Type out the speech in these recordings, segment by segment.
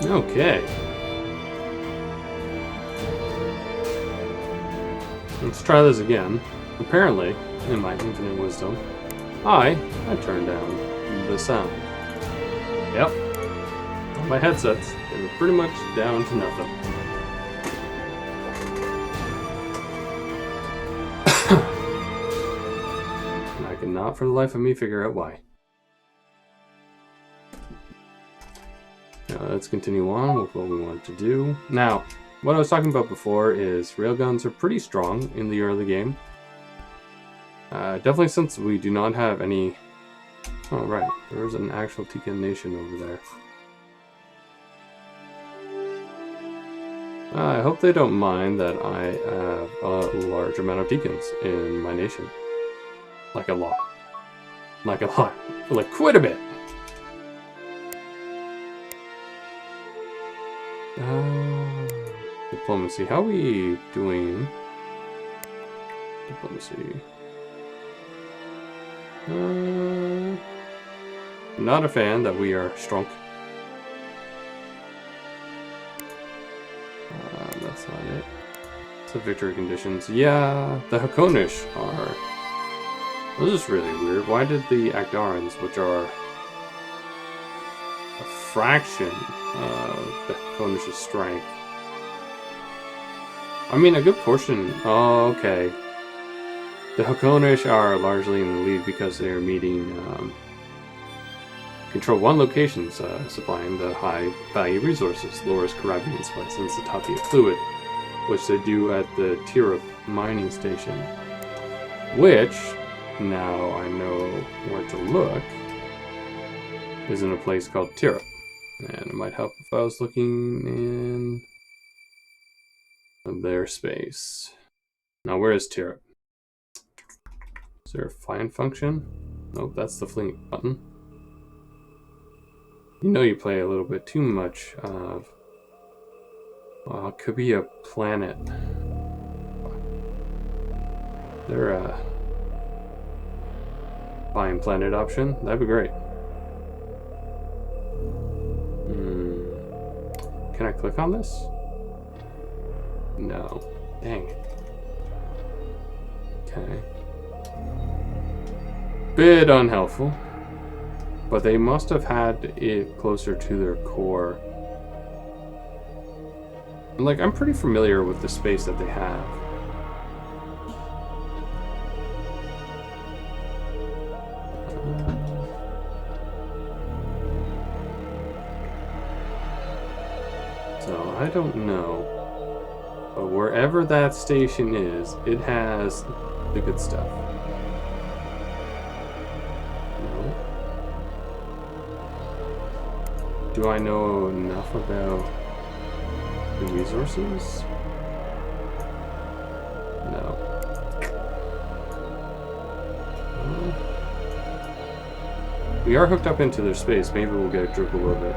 Okay. Let's try this again. Apparently, in my infinite wisdom, I turned down the sound. Yep. On my headsets, they were pretty much down to nothing. And I cannot for the life of me figure out why. Now, let's continue on with what we want to do. Now, what I was talking about before is railguns are pretty strong in the early game. Definitely since we do not have any... Oh, right. There's an actual Tikan nation over there. I hope they don't mind that I have a large amount of Tikans in my nation. Like a lot. Like a lot. Like quite a bit. Diplomacy. How are we doing? Diplomacy. Not a fan that we are strong. That's not it. So victory conditions. Yeah, the Hakonish are... This is really weird. Why did the Agdarans, which are a fraction of the Hakonish's strength... I mean, a good portion... Oh, okay. The Hakonish are largely in the lead because they are meeting... Control one location, supplying the high-value resources, Loras Karabian Spice and Satapia Fluid, which they do at the Tirith mining station. Which, now I know where to look, is in a place called Tirith. And it might help if I was looking in their space. Now, where is Tirith? Is there a find function? Nope, that's the fleet button. You know you play a little bit too much of... Well, it could be a planet. There a find planet option? That'd be great. Can I click on this? No. Dang it. Okay. Bit unhelpful. But they must have had it closer to their core. And, like, I'm pretty familiar with the space that they have. So, I don't know. But wherever that station is, it has the good stuff. Do I know enough about the resources? No. We are hooked up into their space. Maybe we'll get a drip a little bit.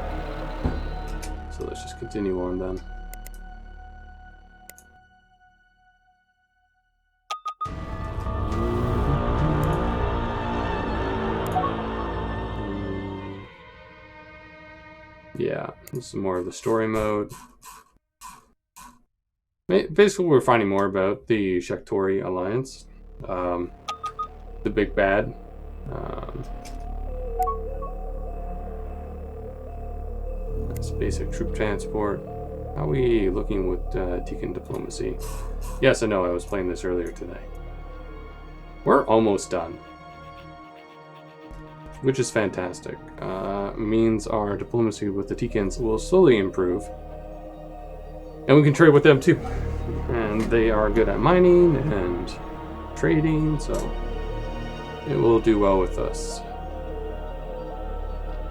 So let's just continue on then. Yeah, this is more of the story mode. Basically, we're finding more about the Shaktori Alliance. The big bad. That's basic troop transport. How are we looking with Tikan diplomacy? Yes, I know, I was playing this earlier today. We're almost done. Which is fantastic. Means our diplomacy with the Tikans will slowly improve. And we can trade with them too. And they are good at mining and trading, so it will do well with us.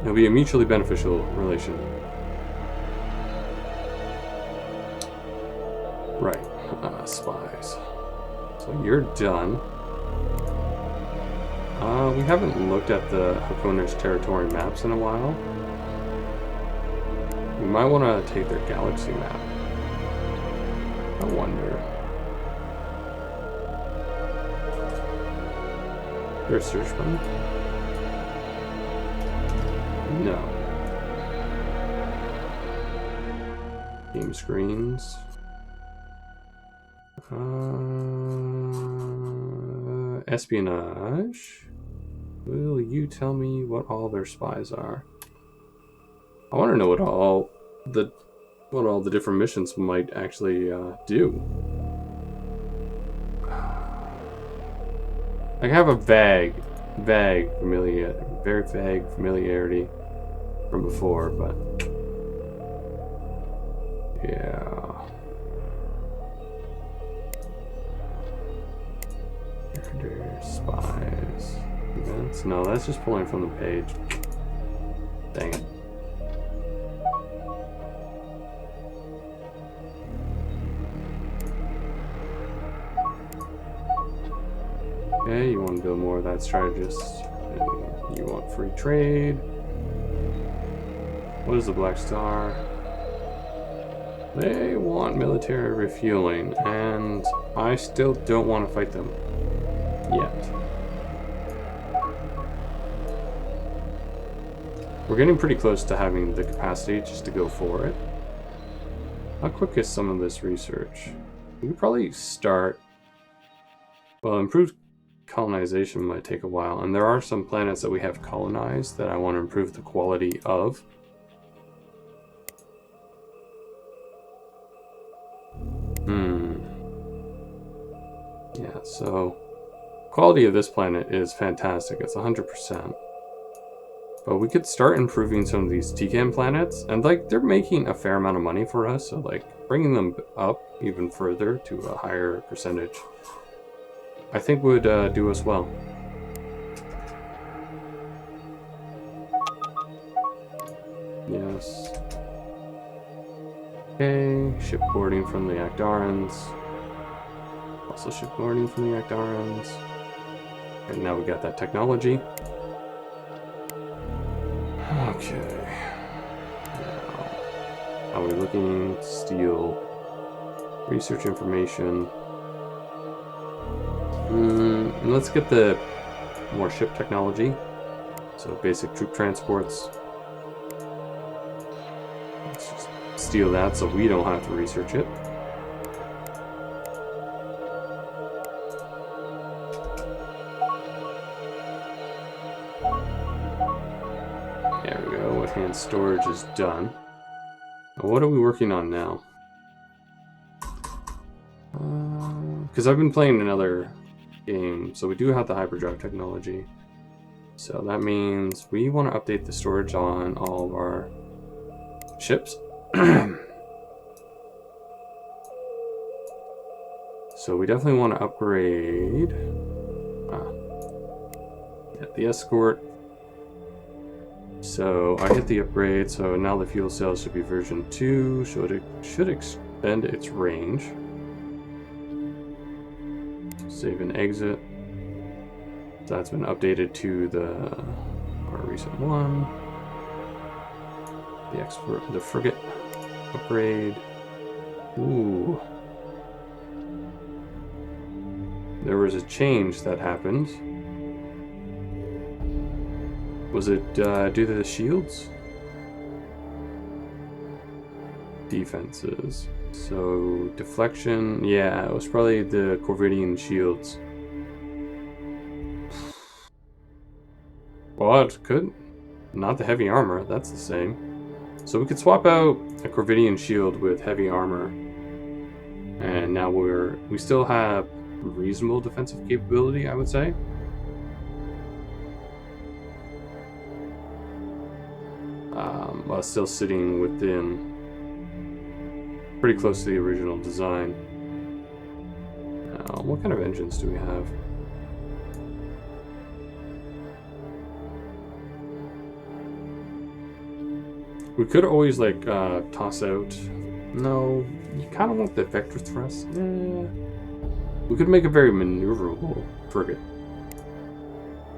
It'll be a mutually beneficial relation. Right. Spies. So you're done. We haven't looked at the Hakonish territory maps in a while. We might want to take their galaxy map. I wonder. Is there a search button? No. Game screens. Espionage. Will you tell me what all their spies are? I want to know what all the different missions might actually do. I have a very vague familiarity from before, but yeah. Spies. Events? No, that's just pulling from the page. Dang it. Okay, you want to build more of that strategist. And you want free trade. What is the Black Star? They want military refueling, and I still don't want to fight them yet. We're getting pretty close to having the capacity just to go for it. How quick is some of this research? We could probably start... Well, improved colonization might take a while, and there are some planets that we have colonized that I want to improve the quality of. Yeah, so quality of this planet is fantastic. It's 100%. But we could start improving some of these TCAM planets, and like they're making a fair amount of money for us, so like bringing them up even further to a higher percentage, I think would do us well. Yes. Okay, shipboarding from the Actarans. Also shipboarding from the Actarans. And now we got that technology. Okay. Now, how are we looking? Steel. Research information. Let's get the more ship technology. So basic troop transports. Let's just steal that so we don't have to research it. There we go. Enhanced storage is done. Now, what are we working on now? Because I've been playing another game, so we do have the hyperdrive technology. So that means we want to update the storage on all of our ships. So we definitely want to upgrade the escort. So I hit the upgrade, so now the fuel cells should be version 2, so it should extend its range. Save and exit. So that's been updated to our recent one. The frigate upgrade. Ooh. There was a change that happened. Was it due to the shields? Defenses. So, deflection, yeah, it was probably the Corvidian shields. Well, it could. Not the heavy armor, that's the same. So we could swap out a Corvidian shield with heavy armor. And now we still have reasonable defensive capability, I would say. While still sitting within pretty close to the original design. Now, what kind of engines do we have? We could always like toss out. No, you kind of want the vector thrust. We could make a very maneuverable frigate.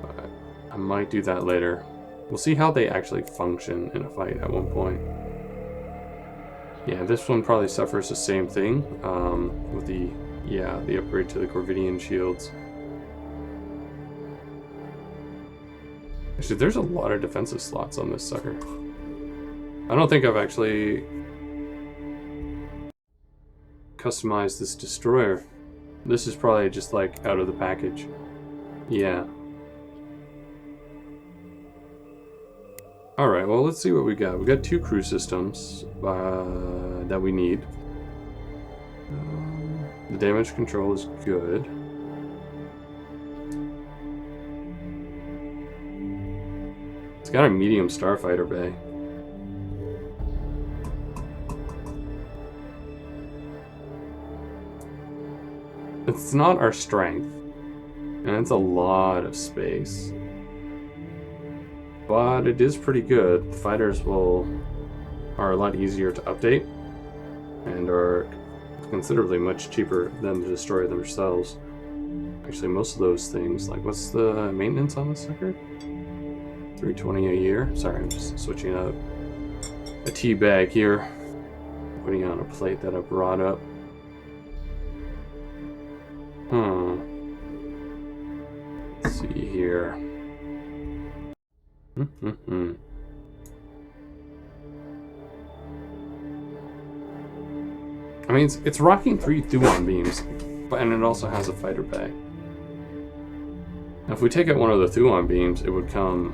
But I might do that later. We'll see how they actually function in a fight at one point. Yeah, this one probably suffers the same thing with the upgrade to the Corvidian shields. Actually, there's a lot of defensive slots on this sucker. I don't think I've actually customize this destroyer. This is probably just like out of the package. Yeah. Alright, well, let's see what we got. We got 2 crew systems that we need. The damage control is good. It's got a medium starfighter bay. It's not our strength, and it's a lot of space. But it is pretty good. Fighters are a lot easier to update and are considerably much cheaper than the destroyer themselves. Actually, most of those things, like what's the maintenance on this sucker? $320 a year. Sorry, I'm just switching out a tea bag here, putting on a plate that I brought up. Let's see here. I mean, it's rocking 3 Thuon beams, and it also has a fighter bay. Now, if we take out one of the Thuon beams, it would come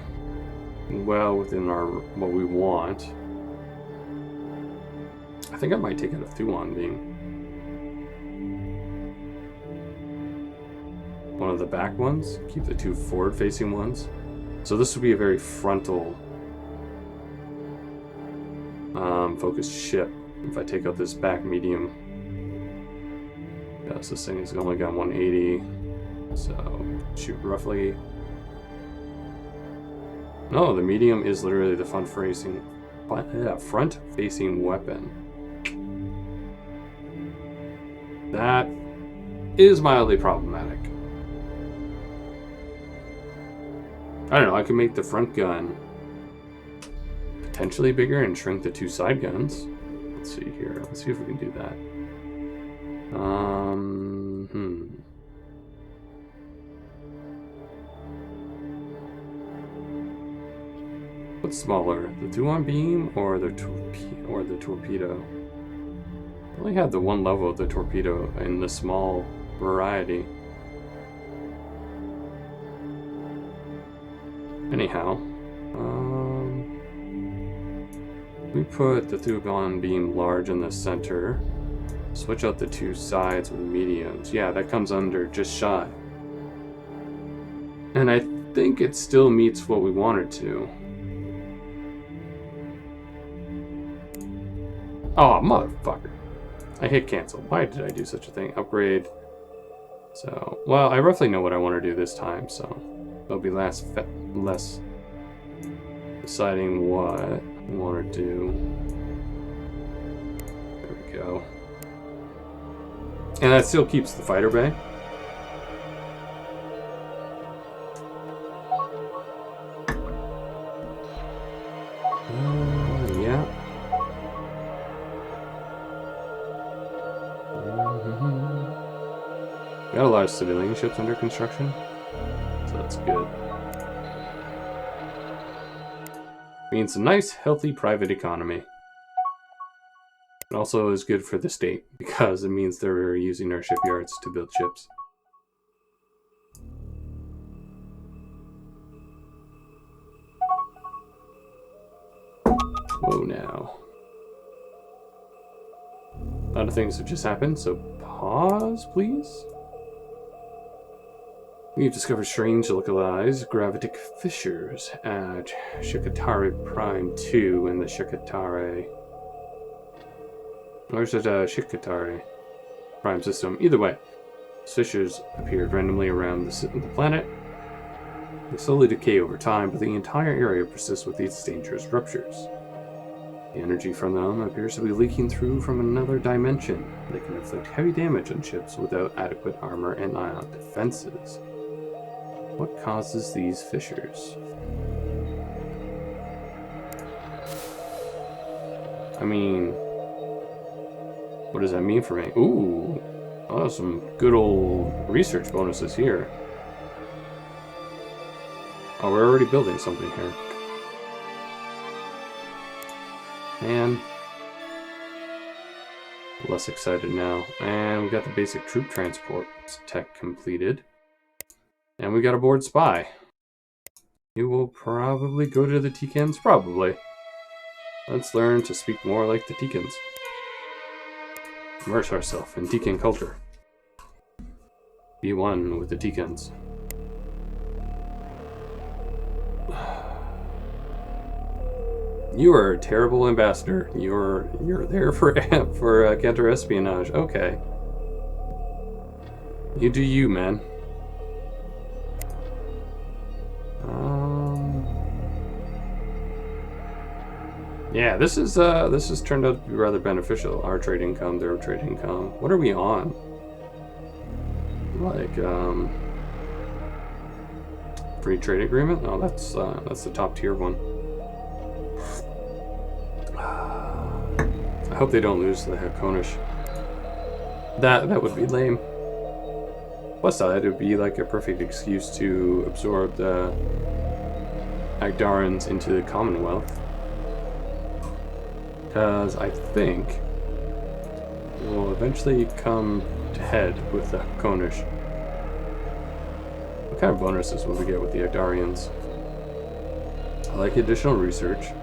well within what we want. I think I might take out a Thuon beam. One of the back ones, keep the 2 forward-facing ones. So this would be a very frontal focused ship. If I take out this back medium. Yes, this thing has only got 180. So shoot roughly. No, the medium is literally the front-facing weapon. That is mildly problematic. I don't know, I could make the front gun potentially bigger and shrink the 2 side guns. Let's see here. Let's see if we can do that. What's smaller, the Thuon beam or the torpedo? I only had the one level of the torpedo in the small variety. Anyhow, we put the Thuon beam large in the center. Switch out the 2 sides with mediums. Yeah, that comes under just shy. And I think it still meets what we want it to. Oh, motherfucker. I hit cancel. Why did I do such a thing? Upgrade. So, well, I roughly know what I want to do this time, so there'll be less deciding what I want to do. There we go. And that still keeps the fighter bay. Yeah. Got a lot of civilian ships under construction, so that's good. Means a nice, healthy private economy. It also is good for the state, because it means they're using our shipyards to build ships. Whoa now. A lot of things have just happened, so pause, please. We've discovered strange localized gravitic fissures at Shikatare Prime 2 in the Shikatare. Or is it Shikatare Prime system? Either way, fissures appeared randomly around the planet. They slowly decay over time, but the entire area persists with these dangerous ruptures. The energy from them appears to be leaking through from another dimension. They can inflict heavy damage on ships without adequate armor and ion defenses. What causes these fissures? I mean, what does that mean for me? Ooh, oh, some good old research bonuses here. Oh, we're already building something here. Man. less excited now. And we got the basic troop transport tech completed. And we got a board spy. You will probably go to the Teekans? Probably. Let's learn to speak more like the Teekans. Immerse ourselves in Teekan culture. Be one with the Teekans. You are a terrible ambassador. You're there for counter espionage. Okay. You do you, man. Yeah, this has turned out to be rather beneficial. Our trade income, their trade income. What are we on? Like, free trade agreement? No, that's the top tier one. I hope they don't lose to the Hakonish. That would be lame. Plus side, it would be like a perfect excuse to absorb the Agdarans into the Commonwealth. Because I think we'll eventually come to head with the Hakonish. What kind of bonuses will we get with the Agdarians? I like additional research.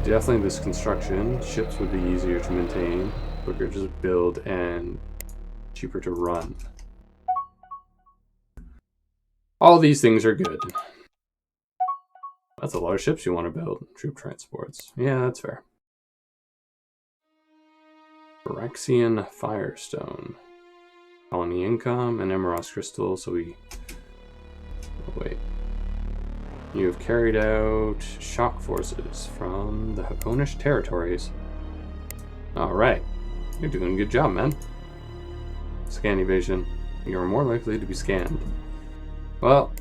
Definitely this construction. Ships would be easier to maintain, quicker to build, and cheaper to run. All these things are good. That's a lot of ships you want to build. Troop transports. Yeah, that's fair. Phyrexian Firestone. Colony income and Emeros Crystal, so we... Oh, wait. You have carried out shock forces from the Hakonish territories. Alright. You're doing a good job, man. Scan evasion. You are more likely to be scanned. Well,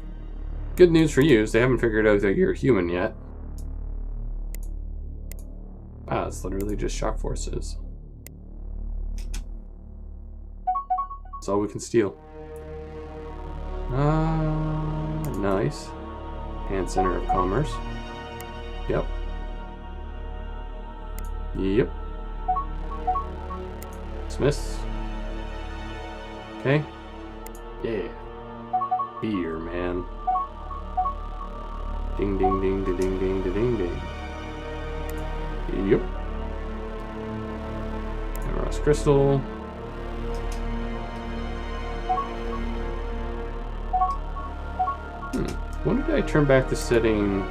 good news for you is they haven't figured out that you're human yet. Ah, it's literally just shock forces. That's all we can steal. Nice. And Center of Commerce. Yep. Yep. Smiths. Okay. Yeah. Beer, man. Ding ding ding da ding ding da ding ding. Yep. Emeros Crystal. When did I turn back the setting?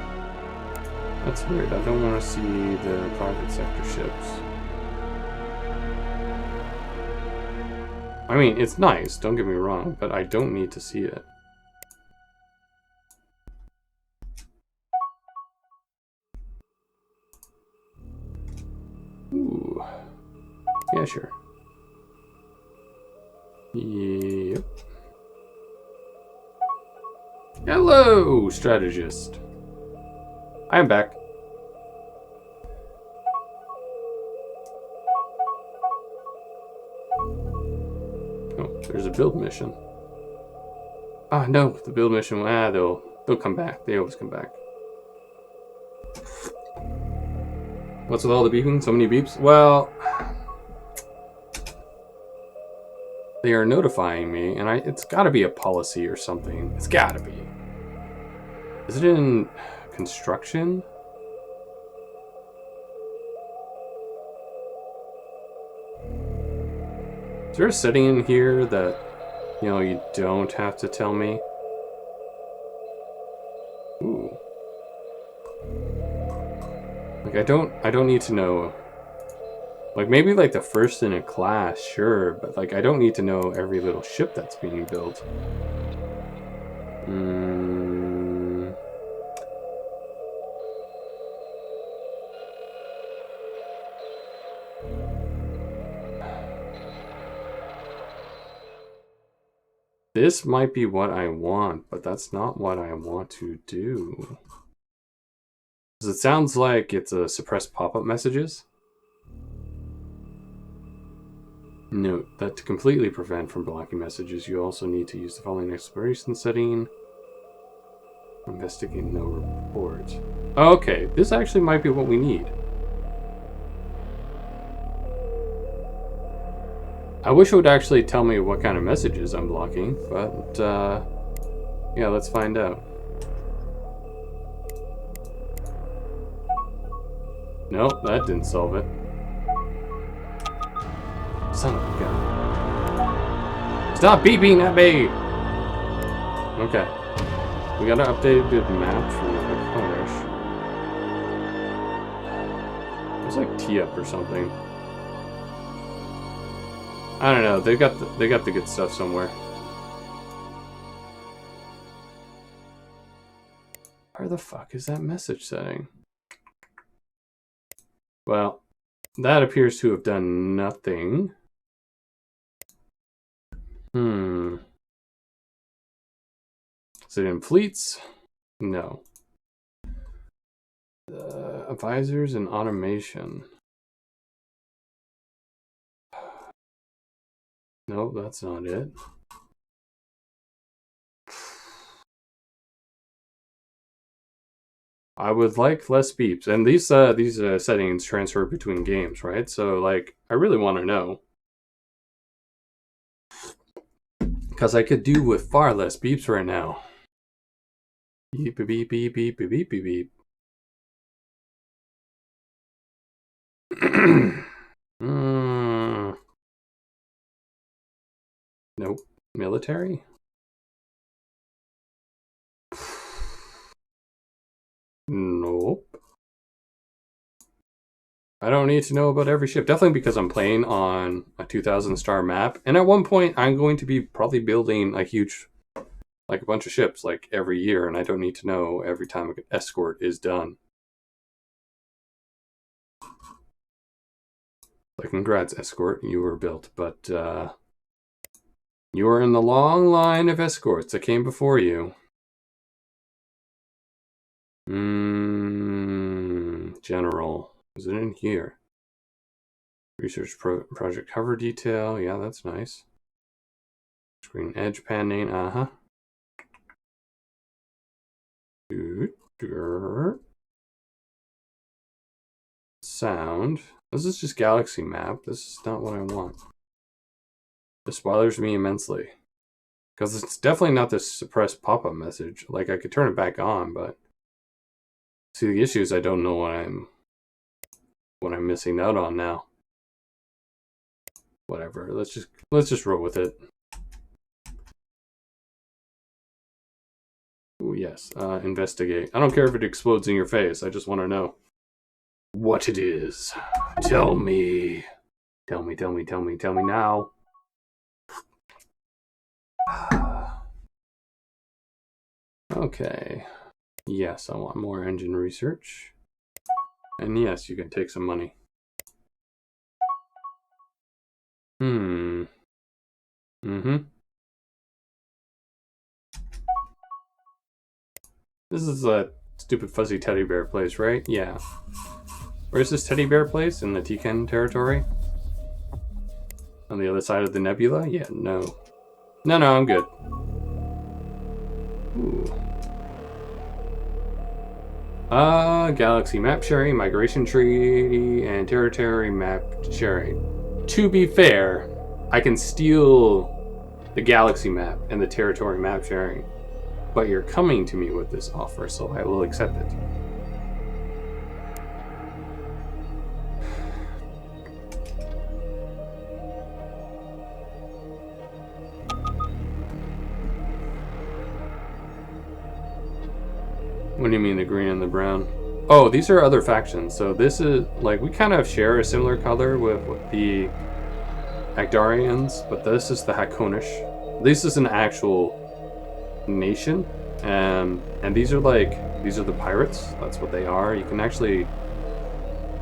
That's weird. I don't want to see the private sector ships. I mean, it's nice, don't get me wrong, but I don't need to see it. Ooh. Yeah, sure. Yep. Hello, strategist. I am back. Oh, there's a build mission. Ah, no, the build mission. They'll come back. They always come back. What's with all the beeping? So many beeps? Well, they are notifying me, and it's got to be a policy or something. It's got to be. Is it in construction? Is there a setting in here that, you know, you don't have to tell me? Ooh. Like, I don't need to know. Like, maybe like the first in a class, sure, but like I don't need to know every little ship that's being built. This might be what I want, but that's not what I want to do. Because it sounds like it's a suppressed pop-up messages. Note that to completely prevent from blocking messages, you also need to use the following exploration setting. Investigate no reports. Okay, this actually might be what we need. I wish it would actually tell me what kind of messages I'm blocking, but yeah, let's find out. Nope, that didn't solve it. Son of a gun. Stop beeping at me! Okay. We got an updated map from the Cornish. It's like T-Up or something. I don't know. They got the good stuff somewhere. Where the fuck is that message setting? Well, that appears to have done nothing. Is it in fleets? No. Advisors and automation. No, that's not it. I would like less beeps, and these settings transfer between games, right? So, like, I really want to know, because I could do with far less beeps right now. Beep beep beep beep beep beep beep beep. Nope. Military? Nope. I don't need to know about every ship. Definitely because I'm playing on a 2,000 star map. And at one point, I'm going to be probably building a huge, like a bunch of ships like every year. And I don't need to know every time an escort is done. Like, congrats, escort. You were built. But you are in the long line of escorts that came before you. General. Is it in here? Research project cover detail. Yeah, that's nice. Screen edge panning. Sound. This is just galaxy map. This is not what I want. This bothers me immensely. Because it's definitely not this suppressed pop-up message. Like, I could turn it back on, but... See, the issue is I don't know what I'm missing out on now. Whatever. Let's just roll with it. Ooh, yes. Investigate. I don't care if it explodes in your face. I just want to know what it is. Tell me. Tell me now. Okay. Yes, I want more engine research. And yes, you can take some money. This is a stupid fuzzy teddy bear place, right? Yeah. Where's this teddy bear place? In the Tiken territory? On the other side of the nebula? Yeah, no. No, I'm good. Ooh. Galaxy map sharing, migration treaty, and territory map sharing. To be fair, I can steal the galaxy map and the territory map sharing, but you're coming to me with this offer, so I will accept it. What do you mean the green and the brown? Oh, these are other factions. So this is, like, we kind of share a similar color with the Agdarians, but this is the Hakonish. This is an actual nation. And these are the pirates. That's what they are. You can actually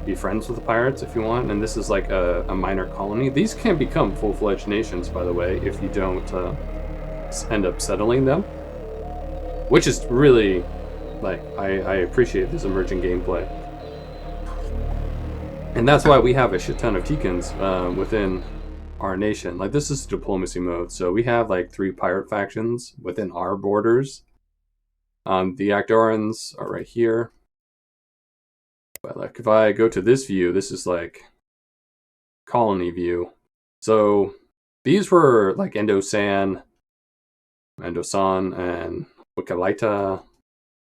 be friends with the pirates if you want. And this is like a minor colony. These can become full-fledged nations, by the way, if you don't end up settling them. Which is really... Like, I appreciate this emerging gameplay. And that's why we have a shit ton of Tikens within our nation. Like, this is diplomacy mode, so we have like 3 pirate factions within our borders. The Agdarans are right here. But like, if I go to this view, this is like colony view. So These were like Endosan, Endosan, and Wikalaita,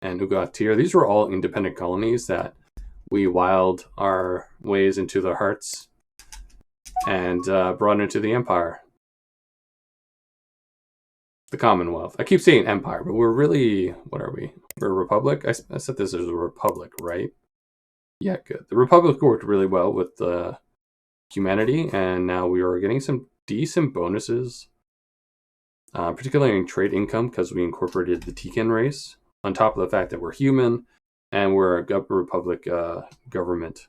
and Ugatir. These were all independent colonies that we wiled our ways into their hearts and brought into the empire. The Commonwealth. I keep saying empire, but we're really, what are we? We're a republic? I said this as a republic, right? Yeah, good. The republic worked really well with humanity, and now we are getting some decent bonuses, particularly in trade income, because we incorporated the Tikan race, on top of the fact that we're human, and we're a republic government.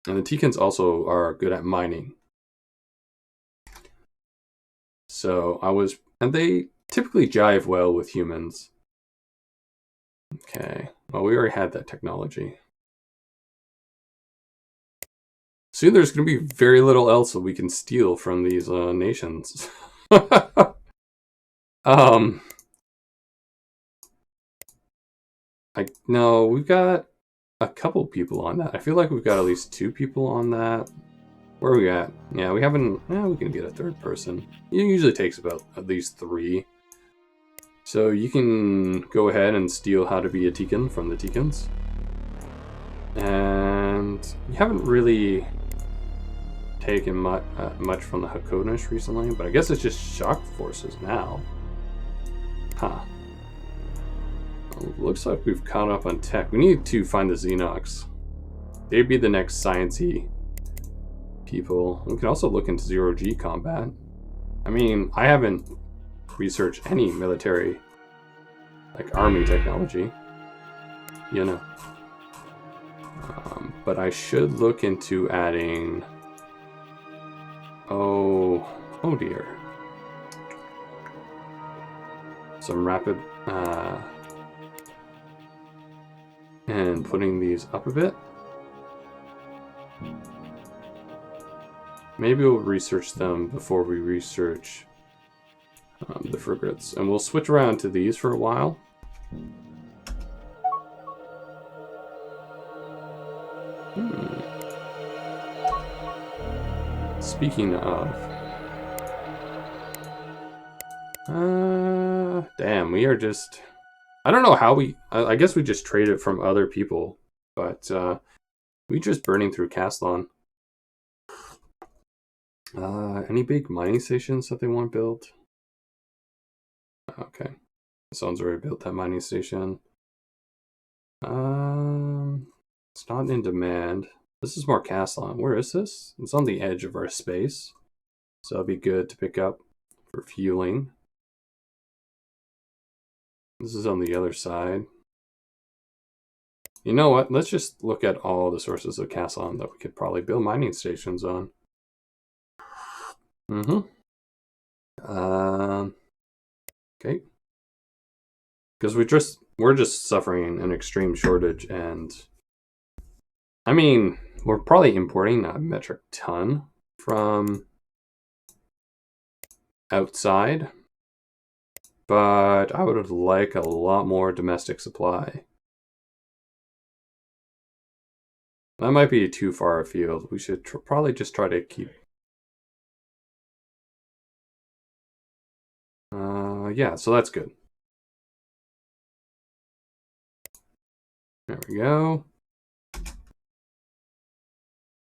And the Tikans also are good at mining. So and they typically jive well with humans. Okay, well, we already had that technology. Soon there's going to be very little else that we can steal from these nations. No, we've got a couple people on that. I feel like we've got at least 2 people on that. Where are we at? Yeah, we haven't. Yeah, we can get a 3rd person. It usually takes about at least 3. So you can go ahead and steal how to be a Tikan from the Tikans. And you haven't really taken much from the Hakodesh recently, but I guess it's just shock forces now. Huh. Well, looks like we've caught up on tech. We need to find the Xenox. They'd be the next sciencey people. We can also look into zero-G combat. I mean, I haven't researched any military, like army technology, you know. But I should look into adding. Oh dear. Some rapid and putting these up a bit. Maybe we'll research them before we research the frigates. And we'll switch around to these for a while. Speaking of... damn, we are just... I don't know how we... I guess we just trade it from other people. But we just burning through Castlon. Any big mining stations that they want built? Okay. Someone's already built that mining station. It's not in demand. This is more Castlon. Where is this? It's on the edge of our space. So it'll be good to pick up for fueling. This is on the other side. You know what? Let's just look at all the sources of Castlon that we could probably build mining stations on. Okay. Because we're just suffering an extreme shortage, and I mean, we're probably importing a metric ton from outside, but I would like a lot more domestic supply. That might be too far afield. We should probably just try to keep... yeah, so that's good. There we go.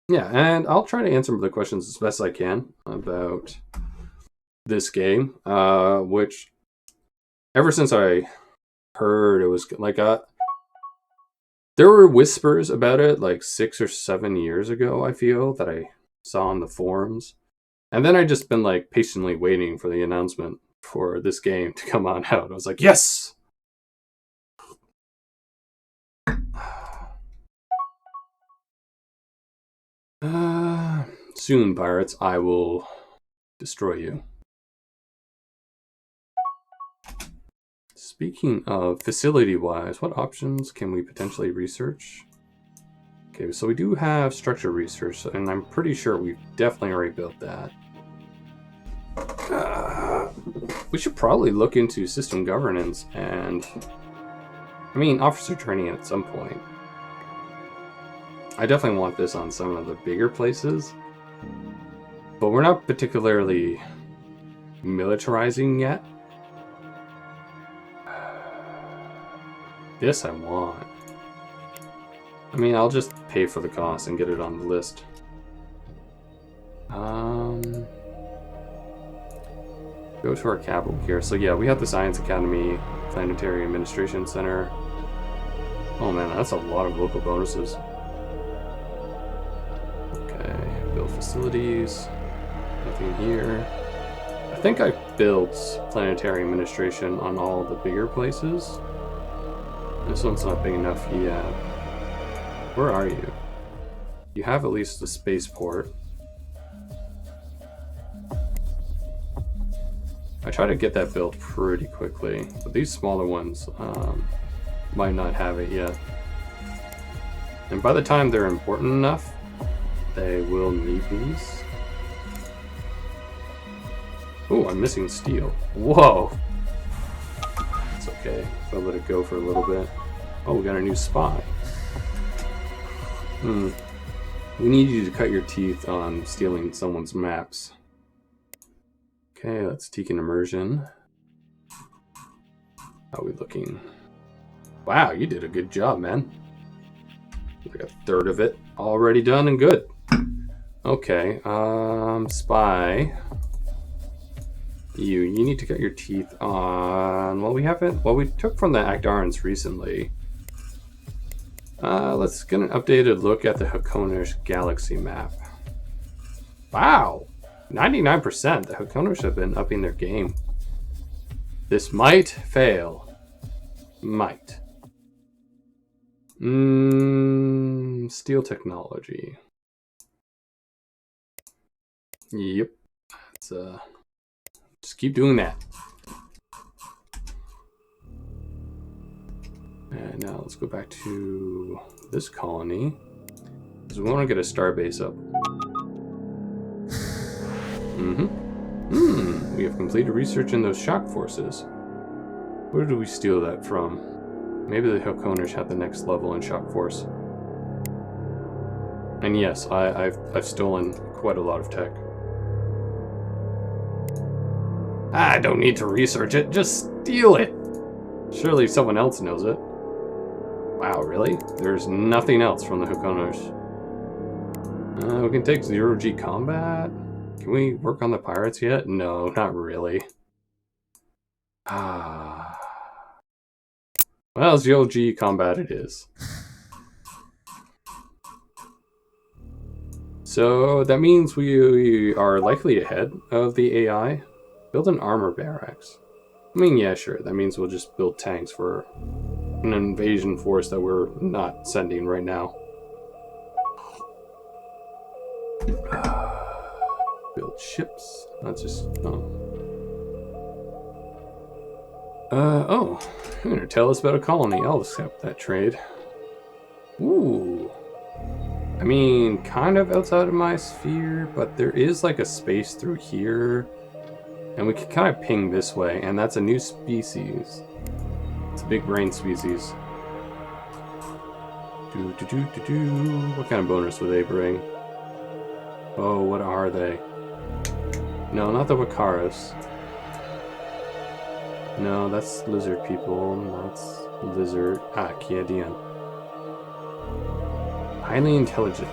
Yeah, and I'll try to answer the questions as best I can about this game, which ever since I heard it was like there were whispers about it like 6 or 7 years ago, I feel, that I saw on the forums. And then I just been like patiently waiting for the announcement for this game to come on out. I was like, yes! Soon, pirates, I will destroy you. Speaking of facility-wise, what options can we potentially research? Okay, so we do have structure research, and I'm pretty sure we've definitely already built that. We should probably look into system governance and, I mean, officer training at some point. I definitely want this on some of the bigger places, But we're not particularly militarizing yet. This I want. I mean, I'll just pay for the cost and get it on the list. Go to our capital here. So yeah, we have the Science Academy, Planetary Administration Center. Oh man, that's a lot of local bonuses. Okay, build facilities. Nothing here. I think I built Planetary Administration on all the bigger places. This one's not big enough yet. Where are you? You have at least a spaceport. I try to get that built pretty quickly, but these smaller ones might not have it yet. And by the time they're important enough, they will need these. Oh, I'm missing steel. Whoa! It's okay. I'll let it go for a little bit. Oh, we got a new spy. We need you to cut your teeth on stealing someone's maps. Okay, let's take an immersion. How are we looking? Wow, you did a good job, man. Like a third of it already done and good. Okay, spy. You need to cut your teeth on. Well, we haven't. Well, we took from the Actarans recently. Let's get an updated look at the Hakonesh galaxy map. Wow, 99%. The Hakonesh have been upping their game. This might fail. Might. Steel technology. Yep. Let's just keep doing that. And now let's go back to this colony, because we want to get a starbase up. We have completed research in those shock forces. Where did we steal that from? Maybe the Hakonesh had the next level in shock force. And yes, I've stolen quite a lot of tech. I don't need to research it, just steal it! Surely someone else knows it. Wow, really? There's nothing else from the Hakonesh. We can take zero-G combat? Can we work on the pirates yet? No, not really. Well, zero-G combat it is. So that means we are likely ahead of the AI. Build an armor barracks. I mean, yeah, sure. That means we'll just build tanks for an invasion force that we're not sending right now. Build ships. Not just... Oh. You're gonna tell us about a colony. I'll accept that trade. Ooh. I mean, kind of outside of my sphere, but there is like a space through here. And we can kind of ping this way, and that's a new species. It's a big brain species. What kind of bonus would they bring? Oh, what are they? No, not the Wakaris. No, that's lizard people. That's lizard. Kiadian. Highly intelligent.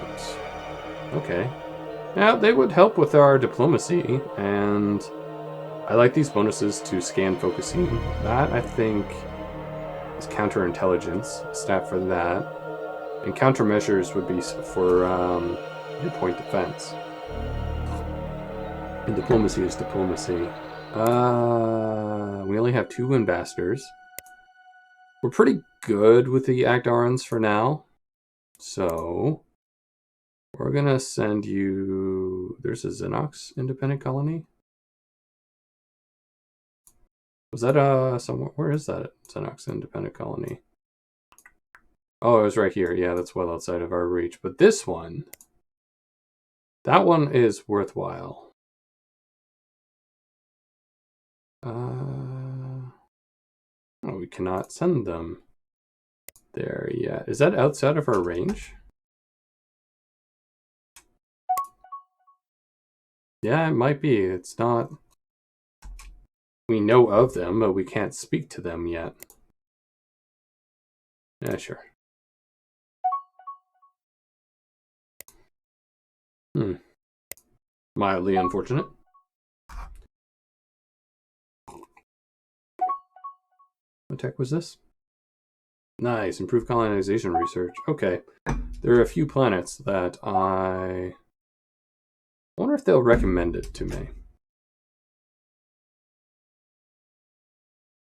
Okay. Now, they would help with our diplomacy, and I like these bonuses to scan focusing. That, I think, is counterintelligence. Stat for that. And countermeasures would be for midpoint defense. And diplomacy is diplomacy. We only have 2 ambassadors. We're pretty good with the Actarans for now. So we're gonna send you... There's a Xenox independent colony. Was that somewhere? Where is that Xenox independent colony? Oh, it was right here. Yeah, that's well outside of our reach. But this one, that one is worthwhile. Oh, we cannot send them there yet. Is that outside of our range? Yeah, it might be. It's not... We know of them, but we can't speak to them yet. Yeah, sure. Mildly unfortunate. What tech was this? Nice. Improved colonization research. Okay. There are a few planets that I wonder if they'll recommend it to me.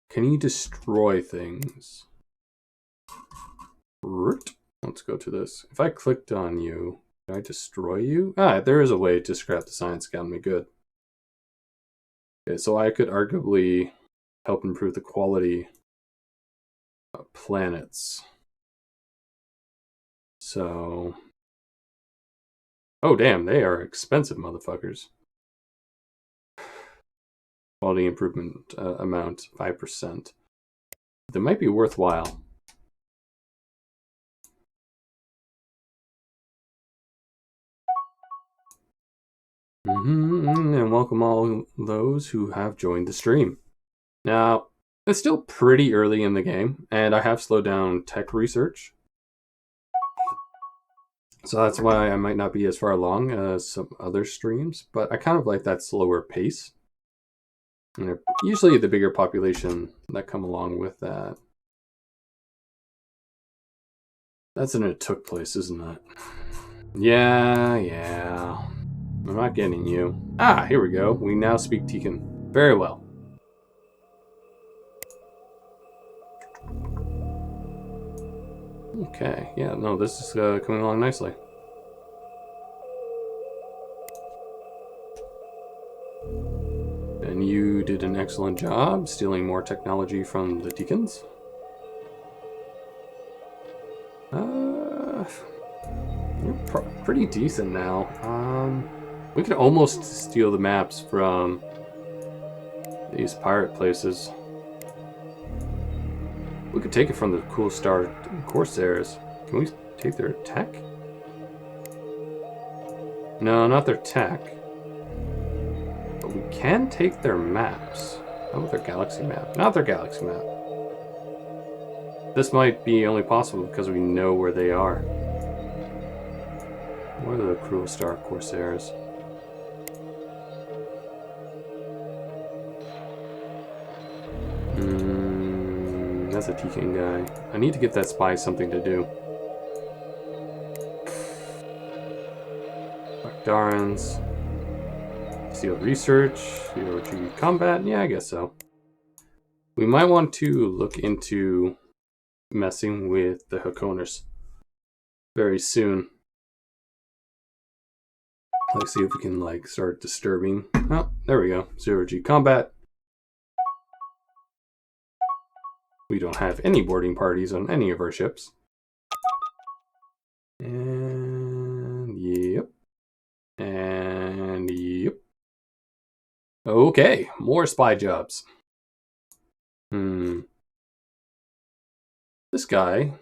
Can you destroy things? Let's go to this. If I clicked on you, can I destroy you? Ah, there is a way to scrap the Science Academy. Good. Okay, so I could arguably help improve the quality of planets. So... Oh, damn, they are expensive motherfuckers. Quality improvement amount, 5%. They might be worthwhile. And welcome all those who have joined the stream. Now, it's still pretty early in the game, and I have slowed down tech research. So that's why I might not be as far along as some other streams, but I kind of like that slower pace. And usually the bigger population that come along with that. That's in a took place, isn't it? Yeah. I'm not getting you. Ah, here we go. We now speak Tikan. Very well. Okay, yeah, no, this is coming along nicely. And you did an excellent job stealing more technology from the Tikans. You're pretty decent now. We could almost steal the maps from these pirate places. We could take it from the Cool Star Corsairs. Can we take their tech? No, not their tech. But we can take their maps. How about their galaxy map? Not their galaxy map. This might be only possible because we know where they are. What are the Cruel Star Corsairs? That's a Tikan guy. I need to get that spy something to do. Darans. Steel research. COG combat. Yeah, I guess so. We might want to look into messing with the Hakoners very soon. Let's see if we can start disturbing. Oh, there we go. 0G combat. We don't have any boarding parties on any of our ships. And yep. And yep. Okay, more spy jobs. This guy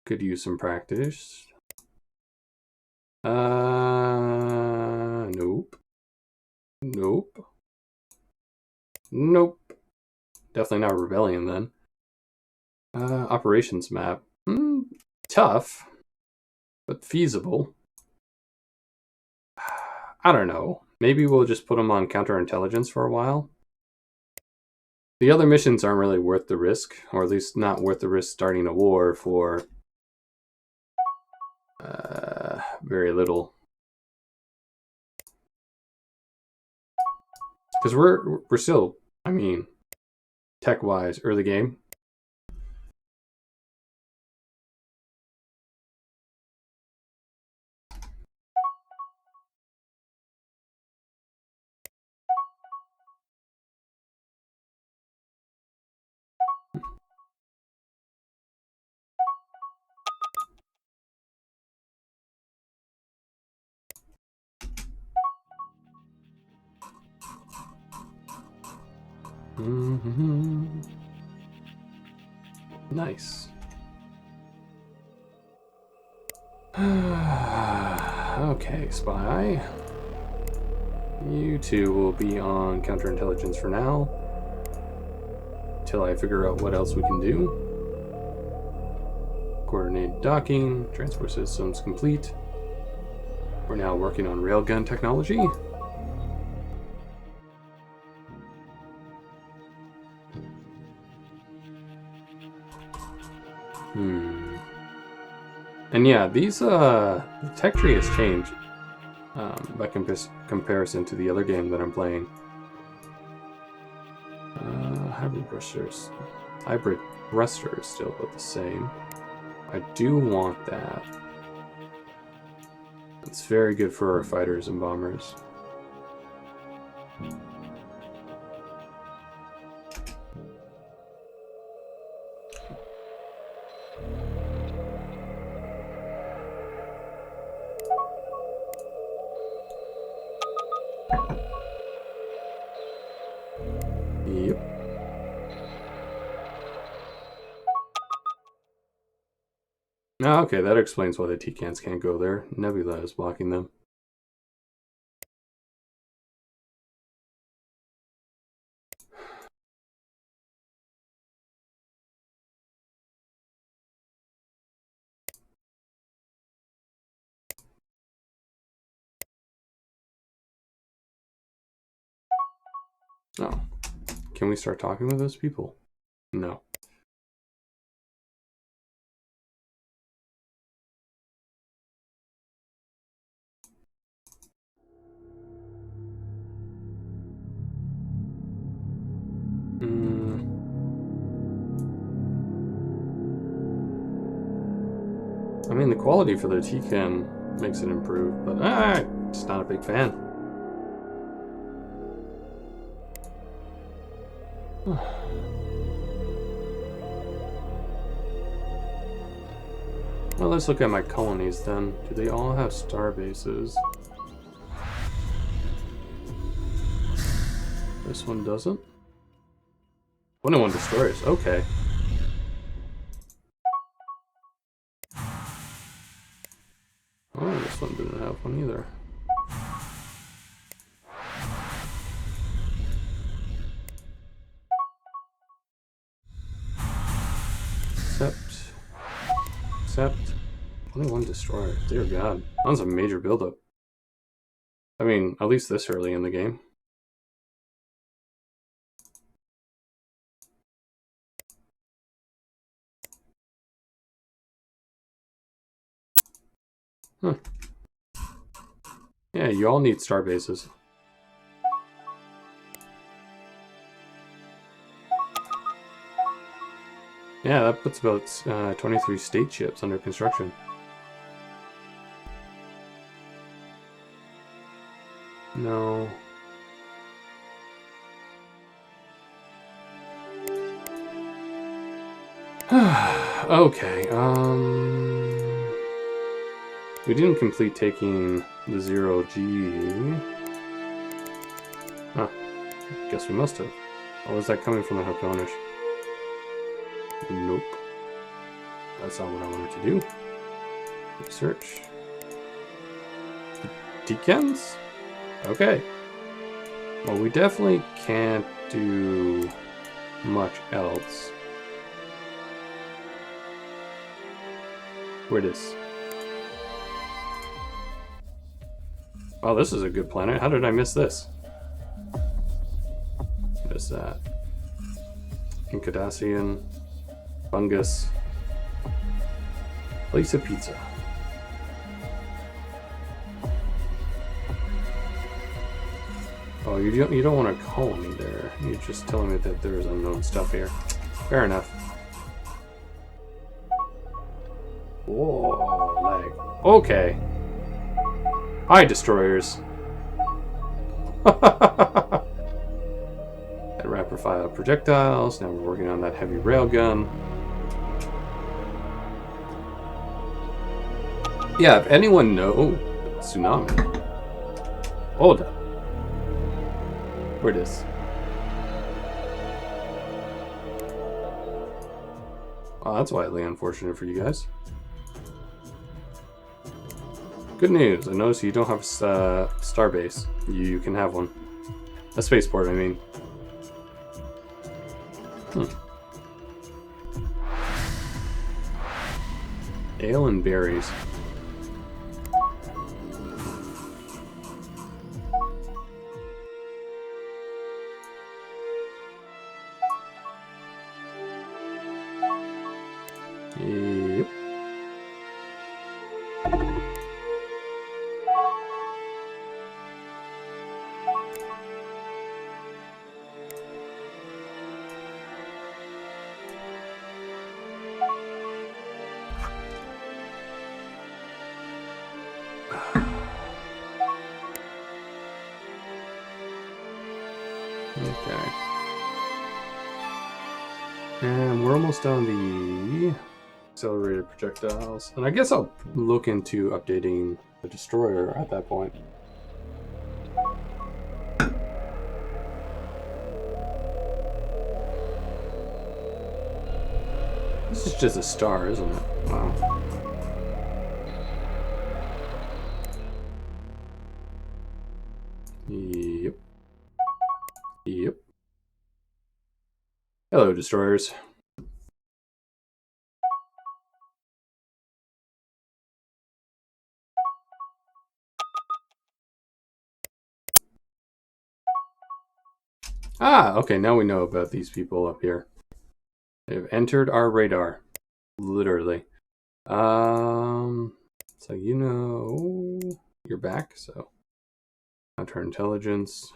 could use some practice. Nope. Definitely not Rebellion then. Operations map. Tough, but feasible. I don't know. Maybe we'll just put them on counterintelligence for a while. The other missions aren't really worth the risk, or at least not worth the risk starting a war for very little. Because we're still, I mean, tech-wise, early game. Nice. Okay, spy. You two will be on counterintelligence for now, till I figure out what else we can do. Coordinated docking, transport systems complete. We're now working on railgun technology. And yeah, these the tech tree has changed by comparison to the other game that I'm playing. Hybrid thruster is still about the same. I do want that. It's very good for our fighters and bombers. Yep. Okay, that explains why the T-Cans can't go there. Nebula is blocking them. Oh. Can we start talking with those people? No. I mean, the quality for the T-Can makes it improve, but just not a big fan. Well, let's look at my colonies then. Do they all have star bases? This one doesn't? 21 destroyers, okay. Oh, this one didn't have one either. Except 21 destroyer. Dear God, that was a major buildup. I mean, at least this early in the game. Huh. Yeah, you all need star bases. Yeah, that puts about 23 state ships under construction. No. Okay, we didn't complete taking the 0G. Huh. Guess we must have. Or was that coming from the Hakonish? Nope. That's not what I wanted to do. Research. T-Cans? Okay. Well, we definitely can't do much else. Where it is. Oh, this is a good planet. How did I miss this? What is that? Incadassian. Fungus. Lisa Pizza. Oh, you don't want a colony there. You're just telling me that there's unknown stuff here. Fair enough. Whoa, lag. Okay. Hi, destroyers. That rapid fire projectiles. Now we're working on that heavy railgun. Yeah, if anyone knows, tsunami. Hold up. Where it is? Oh, that's wildly unfortunate for you guys. Good news. I noticed you don't have a starbase. You can have one. A spaceport, I mean. Ale and berries. Yep. Okay. And we're almost done the accelerated projectiles. And I guess I'll look into updating the destroyer at that point. This is just a star, isn't it? Wow. Yep. Yep. Hello, destroyers. Ah, okay, now we know about these people up here. They've entered our radar. Literally. So you know you're back, so counterintelligence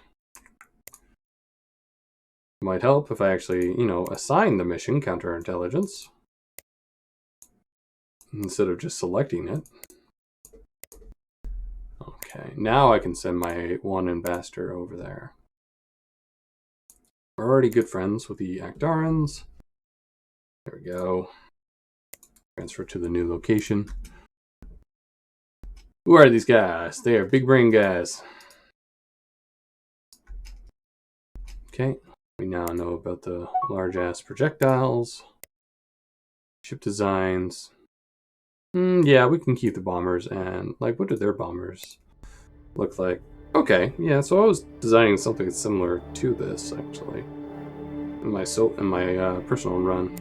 might help if I actually, assign the mission counterintelligence instead of just selecting it. Okay, now I can send my one ambassador over there. We're already good friends with the Actarans. There we go. Transfer to the new location. Who are these guys? They are big brain guys. Okay, we now know about the large ass projectiles, ship designs. Yeah, we can keep the bombers. And like, what do their bombers look like? Okay, yeah. So I was designing something similar to this actually in my personal run.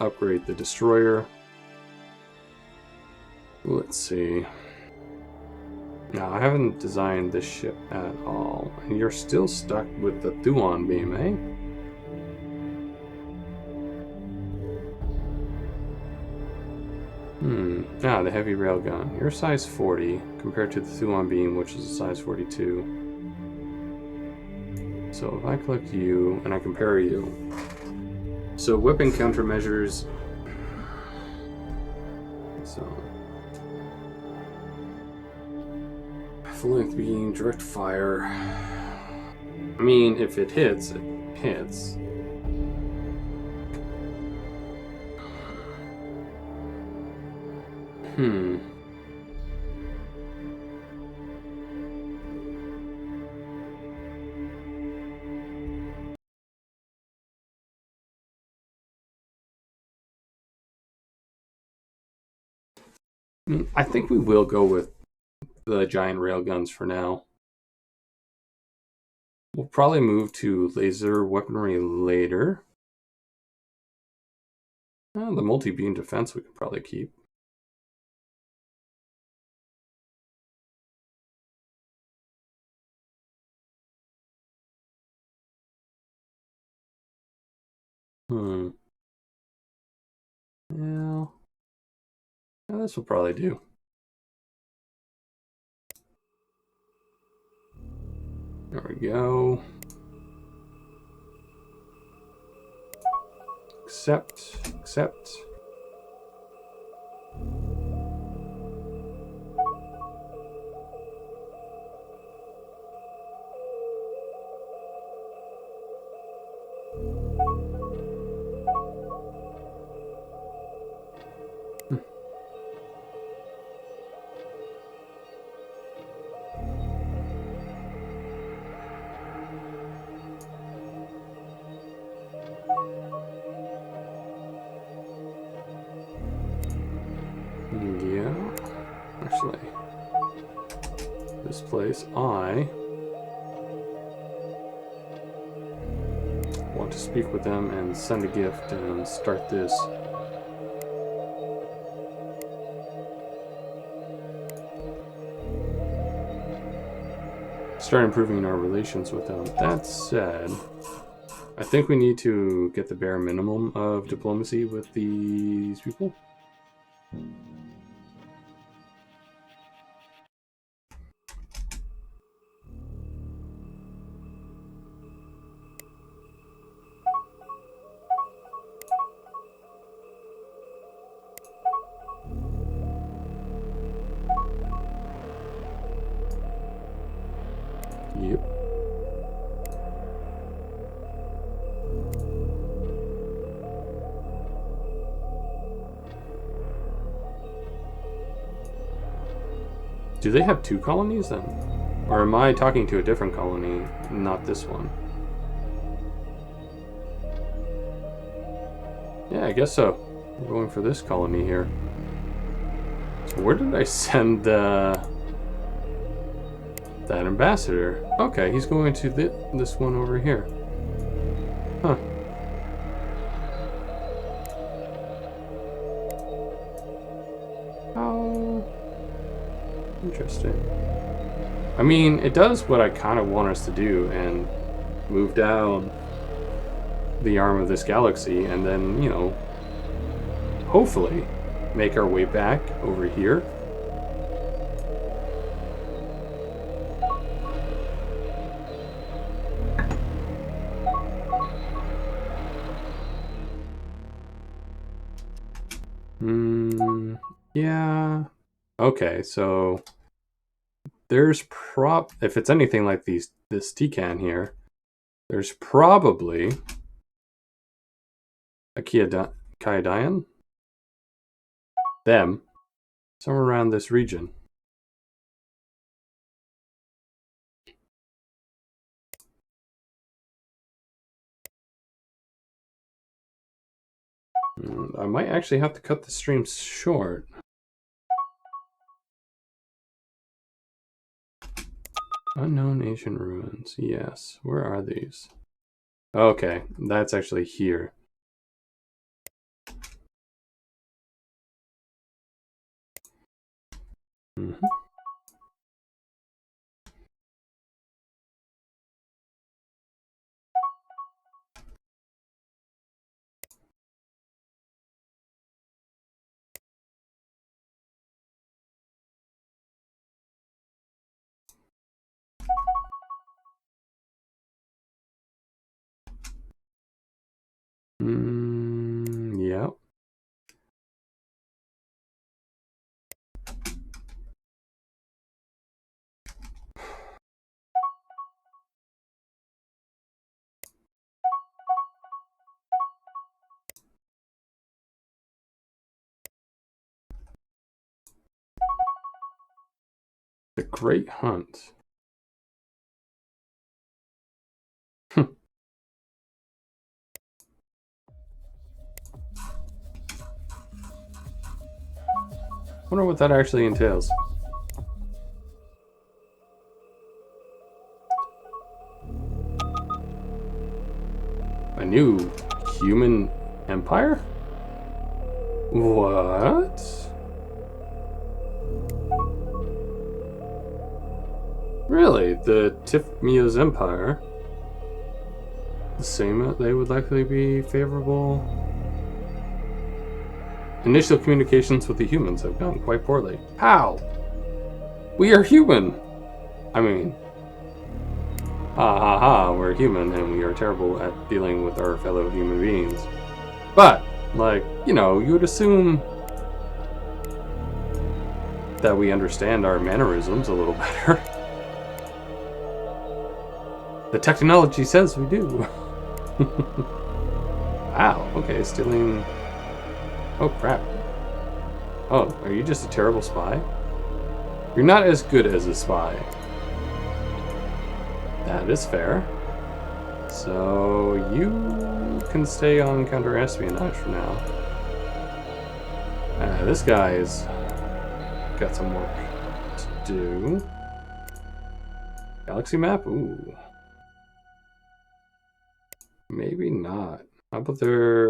Upgrade the destroyer. Let's see. No, I haven't designed this ship at all. And you're still stuck with the Thuon beam, eh? The heavy railgun. You're size 40 compared to the Thuon beam, which is a size 42. So if I click you and I compare you. So weapon countermeasures. So full length beam, direct fire. I mean, if it hits, it hits. I think we will go with the giant railguns for now. We'll probably move to laser weaponry later. The multi-beam defense we could probably keep. Yeah, this will probably do. There we go. Accept. way. This place, I want to speak with them and send a gift and start this. Start improving our relations with them. That said, I think we need to get the bare minimum of diplomacy with these people. Yep. Do they have two colonies then? Or am I talking to a different colony, not this one? Yeah, I guess so. We're going for this colony here. So where did I send that ambassador? Okay, he's going to this one over here. Huh. How interesting. I mean, it does what I kind of want us to do and move down the arm of this galaxy and then, you know, hopefully make our way back over here. Yeah. Okay, so there's if it's anything like this Tican here, there's probably a Kaidian? Them. Somewhere around this region. I might actually have to cut the stream short. Unknown ancient ruins. Yes. Where are these? Okay, that's actually here. Mm-hmm. Yep. The Great Hunt. Wonder what that actually entails. A new human empire? What? Really? The Tifmia's empire? The same, they would likely be favorable. Initial communications with the humans have gone quite poorly. How? We are human! I mean, ha ha ha, we're human and we are terrible at dealing with our fellow human beings. But, like, you know, you would assume that we understand our mannerisms a little better. The technology says we do. Wow, okay, stealing... Oh, crap. Oh, are you just a terrible spy? You're not as good as a spy. That is fair. So, you can stay on counter-espionage for now. This guy's got some work. do. Galaxy map? Ooh. Maybe not. How about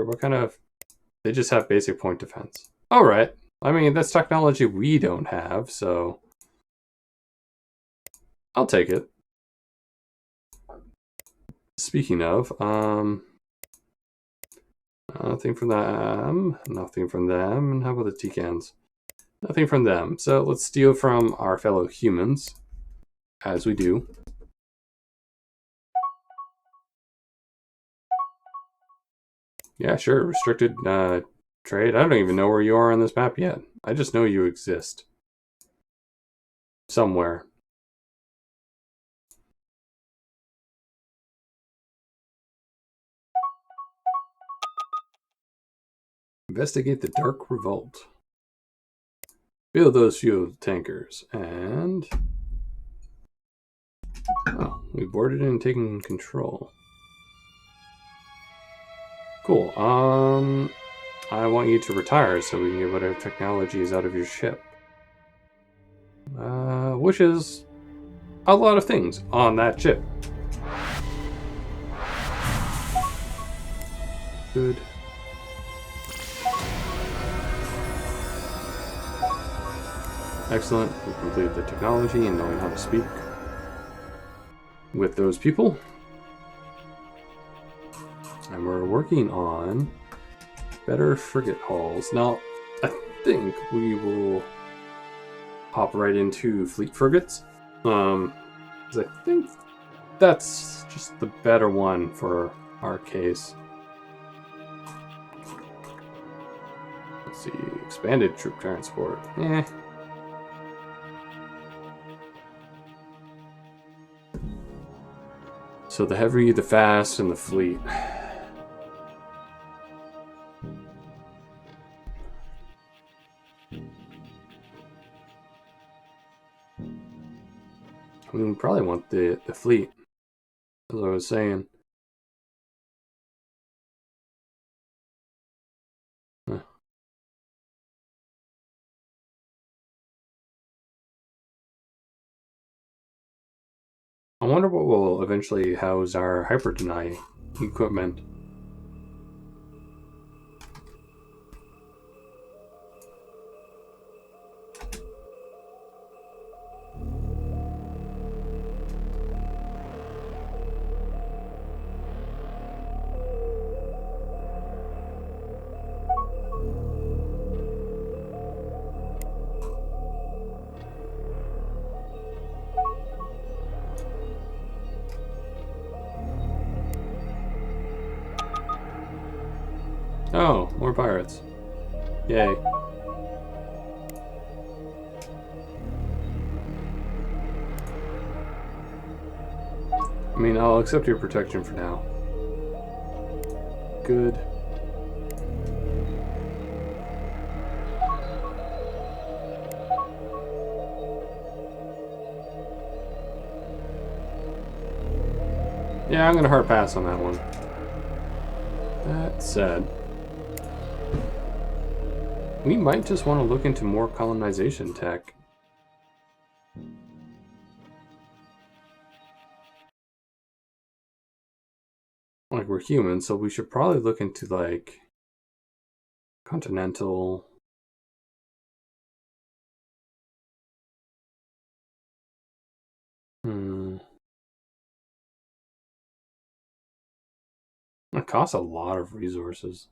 what kind of... They just have basic point defense. Alright. I mean, that's technology we don't have, so... I'll take it. Speaking of, nothing from them, nothing from them, and how about the Tecans? Nothing from them. So let's steal from our fellow humans, as we do. Yeah, sure, restricted trade. I don't even know where you are on this map yet. I just know you exist. Somewhere. Investigate the Dark Revolt. Build those fuel tankers. And... oh, we boarded and taken control. Cool. I want you to retire so we can get whatever technology is out of your ship. Which is a lot of things on that ship. Good. Excellent. We completed the technology and knowing how to speak with those people. And we're working on better frigate hulls. Now, I think we will hop right into fleet frigates. Because I think that's just the better one for our case. Let's see, expanded troop transport. So the heavy, the fast, and the fleet. I mean, we probably want the fleet, as I was saying. Huh. I wonder what will eventually house our hyperdeny equipment. Oh, more pirates. Yay. I mean, I'll accept your protection for now. Good. Yeah, I'm gonna hard pass on that one. That said, we might just want to look into more colonization tech. Like, we're human, so we should probably look into, like, continental... It costs a lot of resources.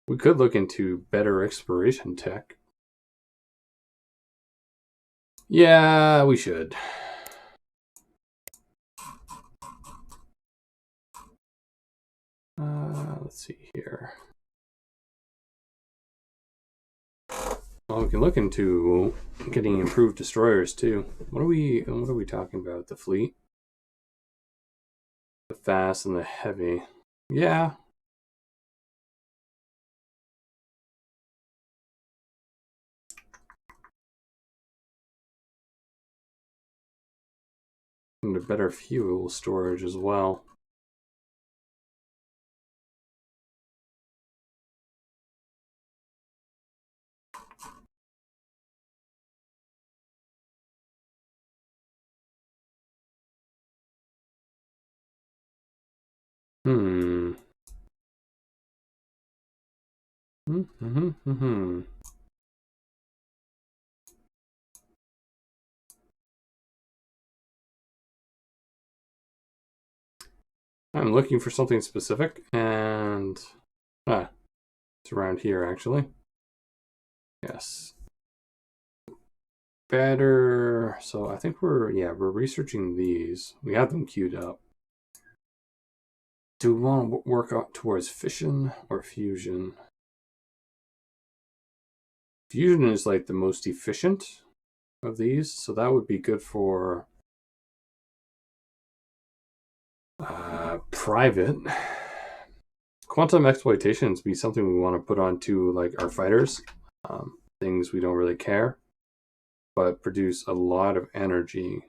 We could look into better exploration tech. Yeah, we should. Let's see here. Well, we can look into getting improved destroyers too. What are we talking about? The fleet? The fast and the heavy. Yeah. And a better fuel storage as well. Hmm. Hmm. I'm looking for something specific, and it's around here actually. Yes. Better. So I think we're researching these. We have them queued up. Do we want to work out towards fission or fusion? Fusion is like the most efficient of these, so that would be good for private. Quantum exploitations be something we want to put onto like our fighters, things we don't really care, but produce a lot of energy.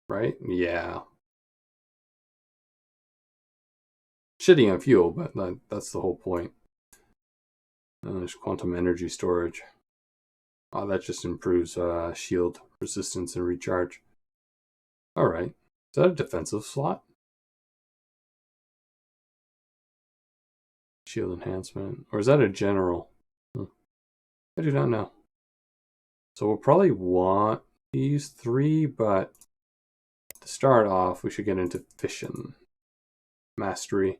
Right? Yeah. Shitty on fuel, but that's the whole point. And there's quantum energy storage. Oh, that just improves shield resistance and recharge. All right. Is that a defensive slot? Shield enhancement. Or is that a general? I do not know. So we'll probably want these three, but to start off, we should get into fission. Mastery.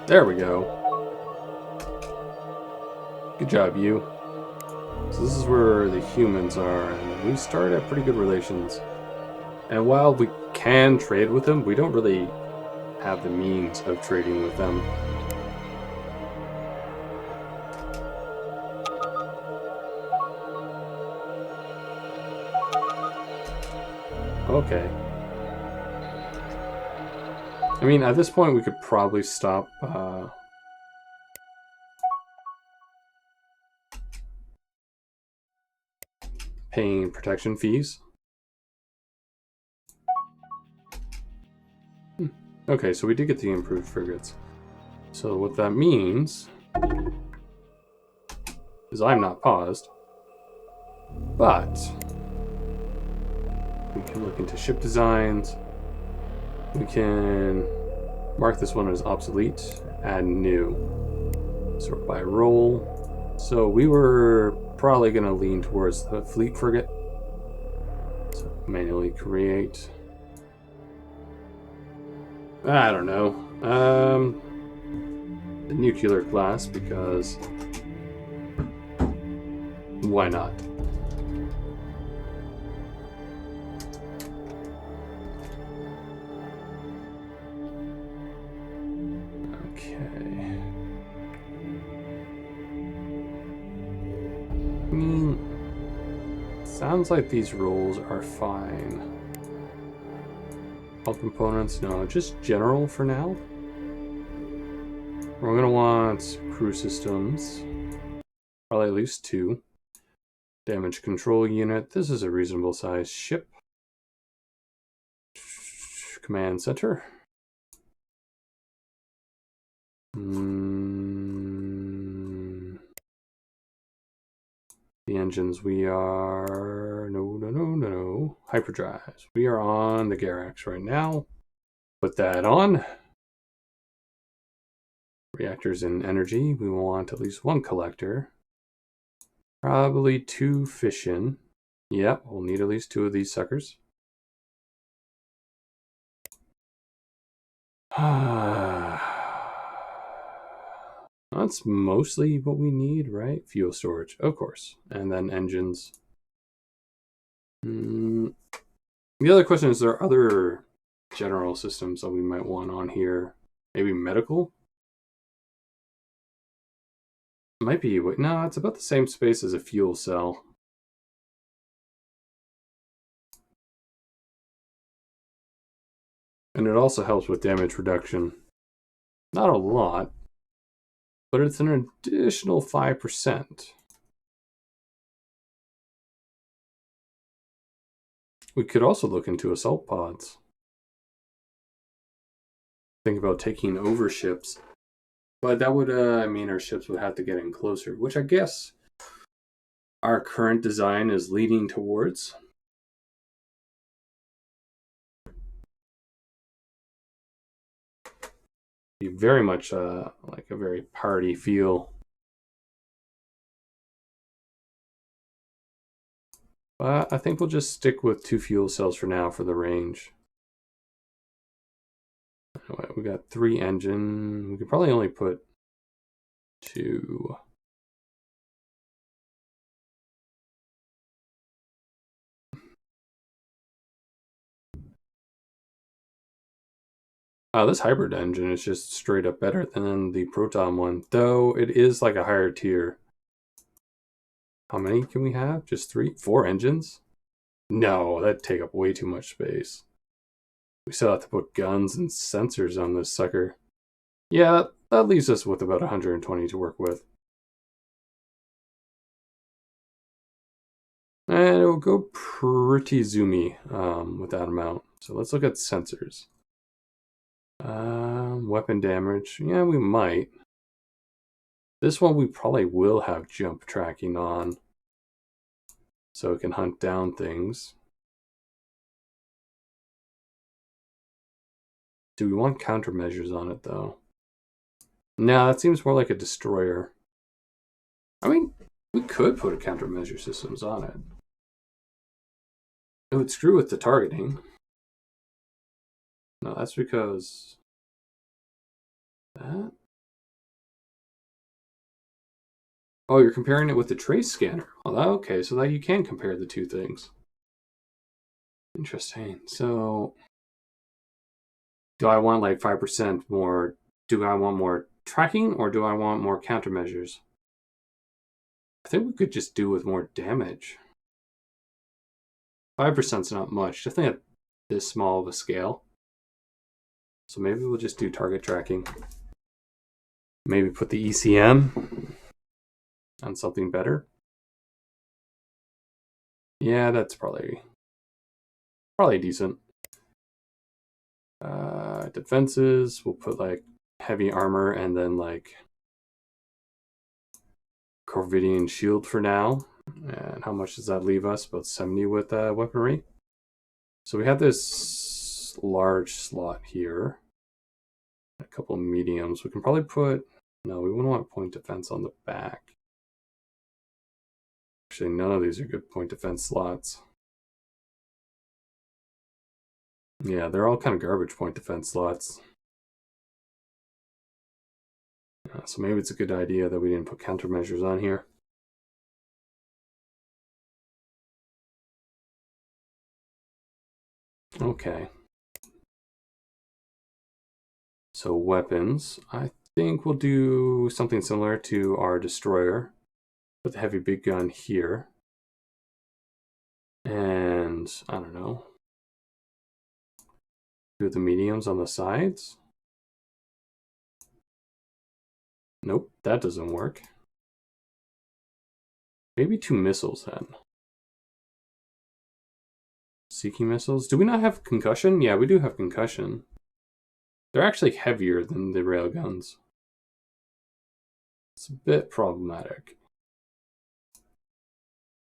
There we go. Good job, you. So this is where the humans are, and we start at pretty good relations. And while we can trade with them, we don't really have the means of trading with them. Okay. I mean, at this point, we could probably stop paying protection fees. Okay, so we did get the improved frigates. So what that means is I'm not paused, but we can look into ship designs. We can mark this one as obsolete, add new, sort by role. So we were probably going to lean towards the fleet frigate. So manually create. I don't know. The nuclear class, because why not? Okay. I mean, sounds like these rolls are fine. All components, no, just general for now. We're gonna want crew systems, probably at least 2. Damage control unit. This is a reasonable sized ship. Command center. The engines, we are no hyperdrives. We are on the Garax right now. Put that on. Reactors and energy. We want at least 1 collector. Probably 2 fission. Yep, we'll need at least 2 of these suckers. That's mostly what we need, right? Fuel storage, of course. And then engines. The other question is, there other general systems that we might want on here? Maybe medical? Might be. No, it's about the same space as a fuel cell. And it also helps with damage reduction. Not a lot, but it's an additional 5%. We could also look into assault pods. Think about taking over ships. But that would mean our ships would have to get in closer, which I guess our current design is leading towards. Be very much like a very party feel. But I think we'll just stick with 2 fuel cells for now for the range. Anyway, we got 3 engine. We could probably only put 2. This hybrid engine is just straight up better than the Proton one, though it is like a higher tier. How many can we have? Just 3? 4 engines? No, that'd take up way too much space. We still have to put guns and sensors on this sucker. Yeah, that leaves us with about 120 to work with. And it will go pretty zoomy with that amount. So let's look at sensors. Weapon damage. Yeah, we might. This one we probably will have jump tracking on. So it can hunt down things. Do we want countermeasures on it, though? No, that seems more like a destroyer. I mean, we could put a countermeasure systems on it. It would screw with the targeting. No, that's because... that? Oh, you're comparing it with the trace scanner. Oh, okay, so that you can compare the two things. Interesting. So... do I want like 5% more? Do I want more tracking or do I want more countermeasures? I think we could just do with more damage. 5%'s not much, definitely at this small of a scale. So maybe we'll just do target tracking. Maybe put the ECM on something better. Yeah, that's probably decent. Defenses, we'll put like heavy armor and then like Corvidian shield for now. And how much does that leave us? About 70 with weaponry. So we have this large slot here. A couple of mediums. We can probably put... no, we wouldn't want point defense on the back. Actually, none of these are good point defense slots. Yeah, they're all kind of garbage point defense slots. So maybe it's a good idea that we didn't put countermeasures on here. Okay. So weapons. I think we'll do something similar to our destroyer. Put the heavy big gun here. And, I don't know. Do the mediums on the sides. Nope, that doesn't work. Maybe 2 missiles then. Seeking missiles. Do we not have concussion? Yeah, we do have concussion. They're actually heavier than the railguns. It's a bit problematic.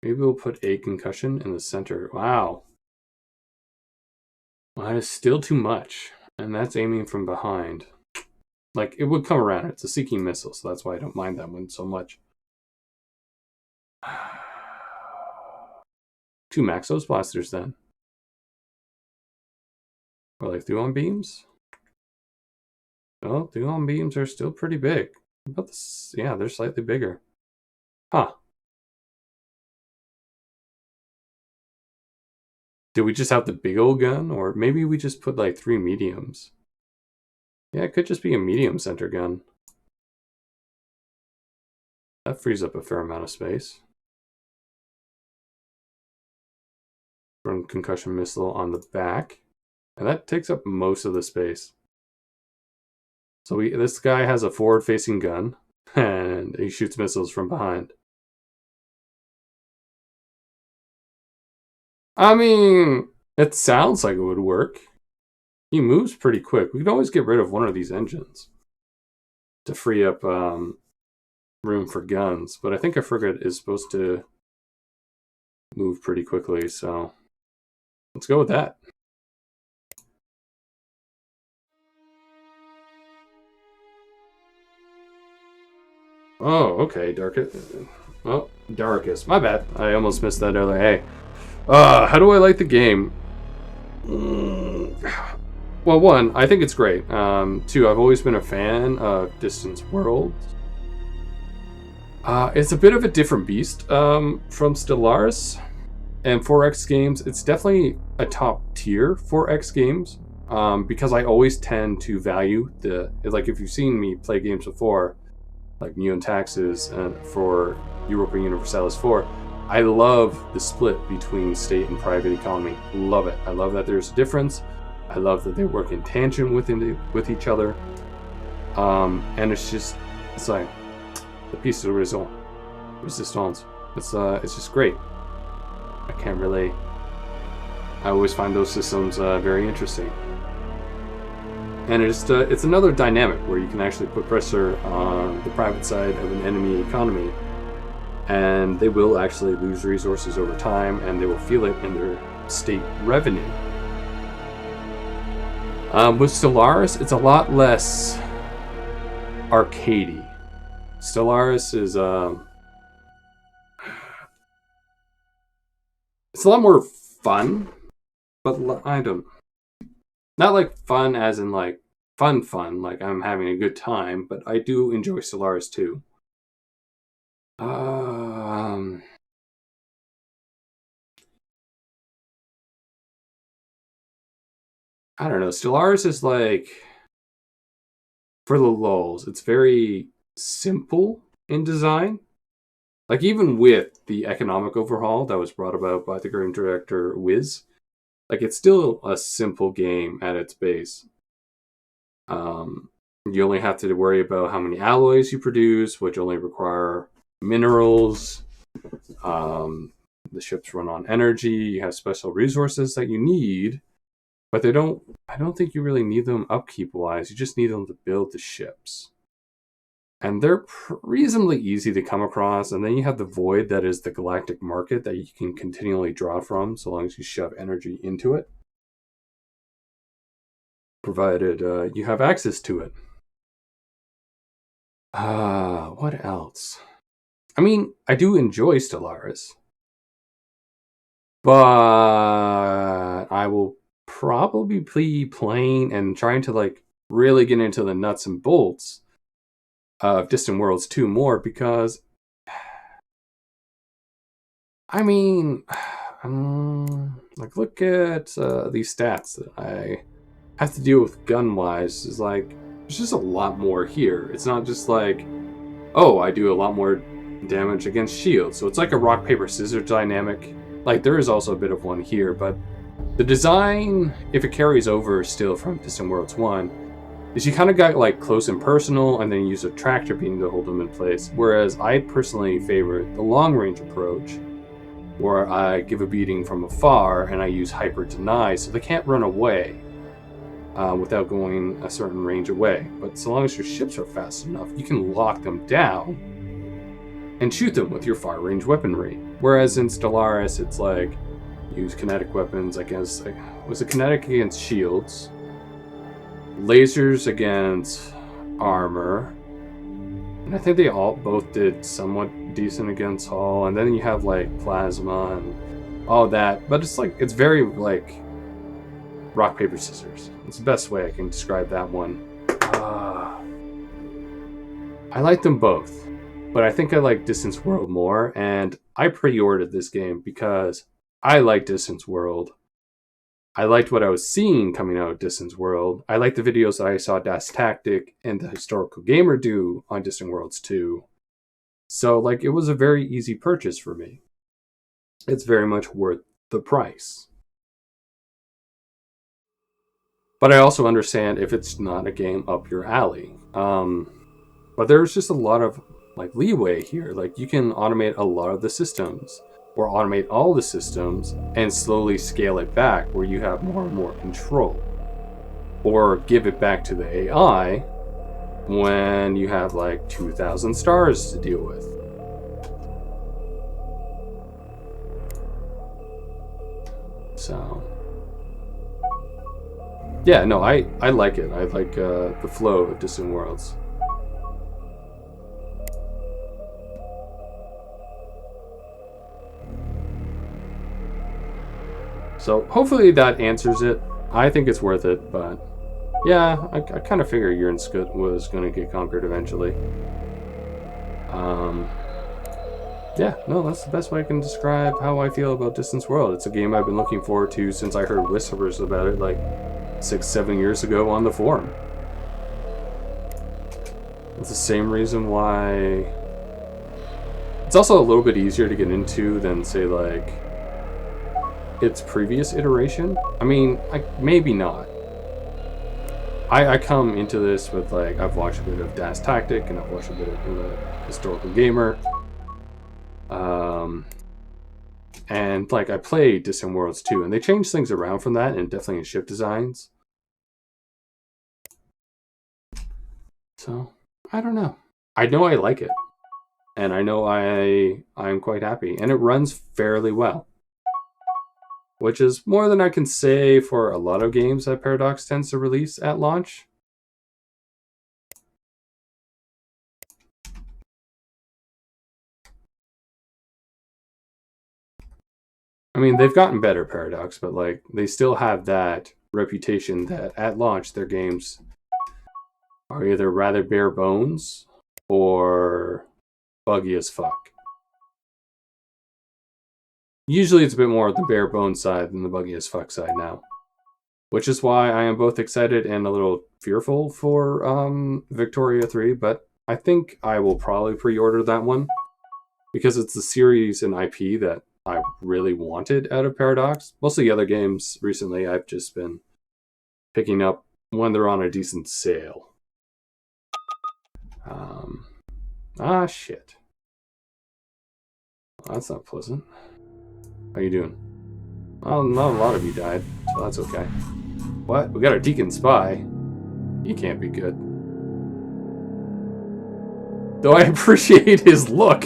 Maybe we'll put a concussion in the center. Wow. Well, that is still too much. And that's aiming from behind. Like, it would come around. It's a seeking missile, so that's why I don't mind that one so much. 2 Maxos blasters then. Or like Thuon beams? Well, Thuon beams are still pretty big. About this, yeah, they're slightly bigger. Huh. Did we just have the big old gun? Or maybe we just put like 3 mediums. Yeah, it could just be a medium center gun. That frees up a fair amount of space. From concussion missile on the back. And that takes up most of the space. So this guy has a forward-facing gun, and he shoots missiles from behind. I mean, it sounds like it would work. He moves pretty quick. We can always get rid of one of these engines to free up room for guns. But I think a frigate is supposed to move pretty quickly, so let's go with that. Oh, okay, Darkus. Oh, Darkus. My bad. I almost missed that earlier. Hey, how do I like the game? Well, one, I think it's great. Two, I've always been a fan of Distant Worlds. It's a bit of a different beast from Stellaris and 4X games. It's definitely a top tier 4X games because I always tend to value like if you've seen me play games before, like Neon Taxes and for Europa Universalis 4, I love the split between state and private economy. Love it. I love that there's a difference. I love that they work in tangent with each other. And it's like the piece of resistance. It's just great. I always find those systems very interesting. And it's another dynamic where you can actually put pressure on the private side of an enemy economy, and they will actually lose resources over time, and they will feel it in their state revenue. With Stellaris, it's a lot less arcadey. Stellaris is it's a lot more fun, but I don't. Not like fun as in like fun, like I'm having a good time, but I do enjoy Stellaris too. I don't know. Stellaris is like, for the lulz, it's very simple in design. Like even with the economic overhaul that was brought about by the game director Wiz, like it's still a simple game at its base. You only have to worry about how many alloys you produce, which only require minerals. The ships run on energy. You have special resources that you need, but I don't think you really need them upkeep wise. You just need them to build the ships. And they're reasonably easy to come across. And then you have the void that is the galactic market that you can continually draw from so long as you shove energy into it, provided you have access to it. What else? I mean, I do enjoy Stellaris, but I will probably be playing and trying to like really get into the nuts and bolts of Distant Worlds 2 more because, I mean, like look at these stats that I have to deal with gun-wise. Is like there's just a lot more here. It's not just like, oh, I do a lot more damage against shields. So it's like a rock paper scissors dynamic. Like there is also a bit of one here, but the design, if it carries over still from Distant Worlds 1, is you kind of got like close and personal, and then you use a tractor beam to hold them in place. Whereas I personally favor the long range approach, where I give a beating from afar and I use hyper deny, so they can't run away without going a certain range away. But so long as your ships are fast enough, you can lock them down and shoot them with your far range weaponry. Whereas in Stellaris, it's like use kinetic weapons against, was it kinetic against shields? Lasers against armor, and I think they both did somewhat decent against hull, and then you have like plasma and all that, but it's very like rock paper scissors. It's the best way I can describe that one. I like them both, but I think I like Distance World more, and I pre-ordered this game because I like Distance World. I liked what I was seeing coming out of Distance World. I liked the videos that I saw Das Tactic and the Historical Gamer do on Distant Worlds 2. So, like, it was a very easy purchase for me. It's very much worth the price. But I also understand if it's not a game up your alley. But there's just a lot of like leeway here. Like you can automate a lot of the systems, or automate all the systems and slowly scale it back where you have more and more control. Or give it back to the AI when you have like 2,000 stars to deal with. So yeah, no, I like it. I like the flow of Distant Worlds. So hopefully that answers it. I think it's worth it, but yeah, I kind of figured Urn Skut was going to get conquered eventually. Yeah, no, that's the best way I can describe how I feel about Distance World. It's a game I've been looking forward to since I heard whispers about it like 6-7 years ago on the forum. It's the same reason why it's also a little bit easier to get into than, say, like its previous iteration. I mean, maybe not. I come into this with like I've watched a bit of Das Tactic and I've watched a bit of Historical Gamer, and like I played Distant Worlds 2, and they changed things around from that, and definitely in ship designs. So I don't know. I know I like it, and I know I'm quite happy, and it runs fairly well, which is more than I can say for a lot of games that Paradox tends to release at launch. I mean, they've gotten better, Paradox, but like they still have that reputation that at launch their games are either rather bare bones or buggy as fuck. Usually it's a bit more of the bare bones side than the buggy as fuck side now. Which is why I am both excited and a little fearful for Victoria 3, but I think I will probably pre-order that one because it's a series and IP that I really wanted out of Paradox. Most of the other games recently I've just been picking up when they're on a decent sale. Shit. Well, that's not pleasant. How you doing? Well, not a lot of you died, so that's okay. What? We got our Deacon Spy. He can't be good. Though I appreciate his look.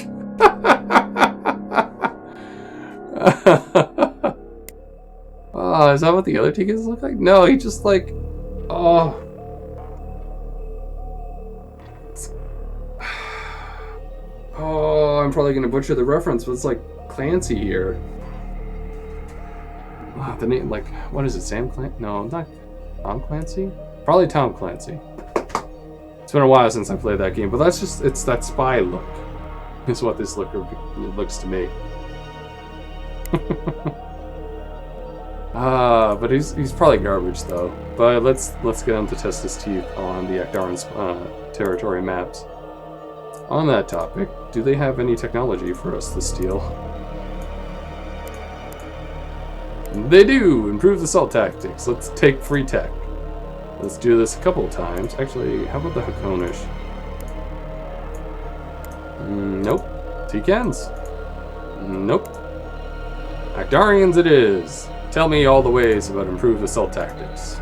Oh, is that what the other Deacons look like? No, he just like... Oh... Oh, I'm probably gonna butcher the reference, but it's like Clancy here. Wow, the name, like, what is it, Sam Clancy? No, not Tom Clancy? Probably Tom Clancy. It's been a while since I played that game, but that's just, it's that spy look. Is what this looks to me. But he's probably garbage though. But let's get him to test his teeth on the Akdaran territory maps. On that topic, do they have any technology for us to steal? They do! Improve the assault tactics. Let's take free tech. Let's do this a couple of times. Actually, how about the Hakonish? Nope. Teekans? Nope. Akdarians it is! Tell me all the ways about improved assault tactics.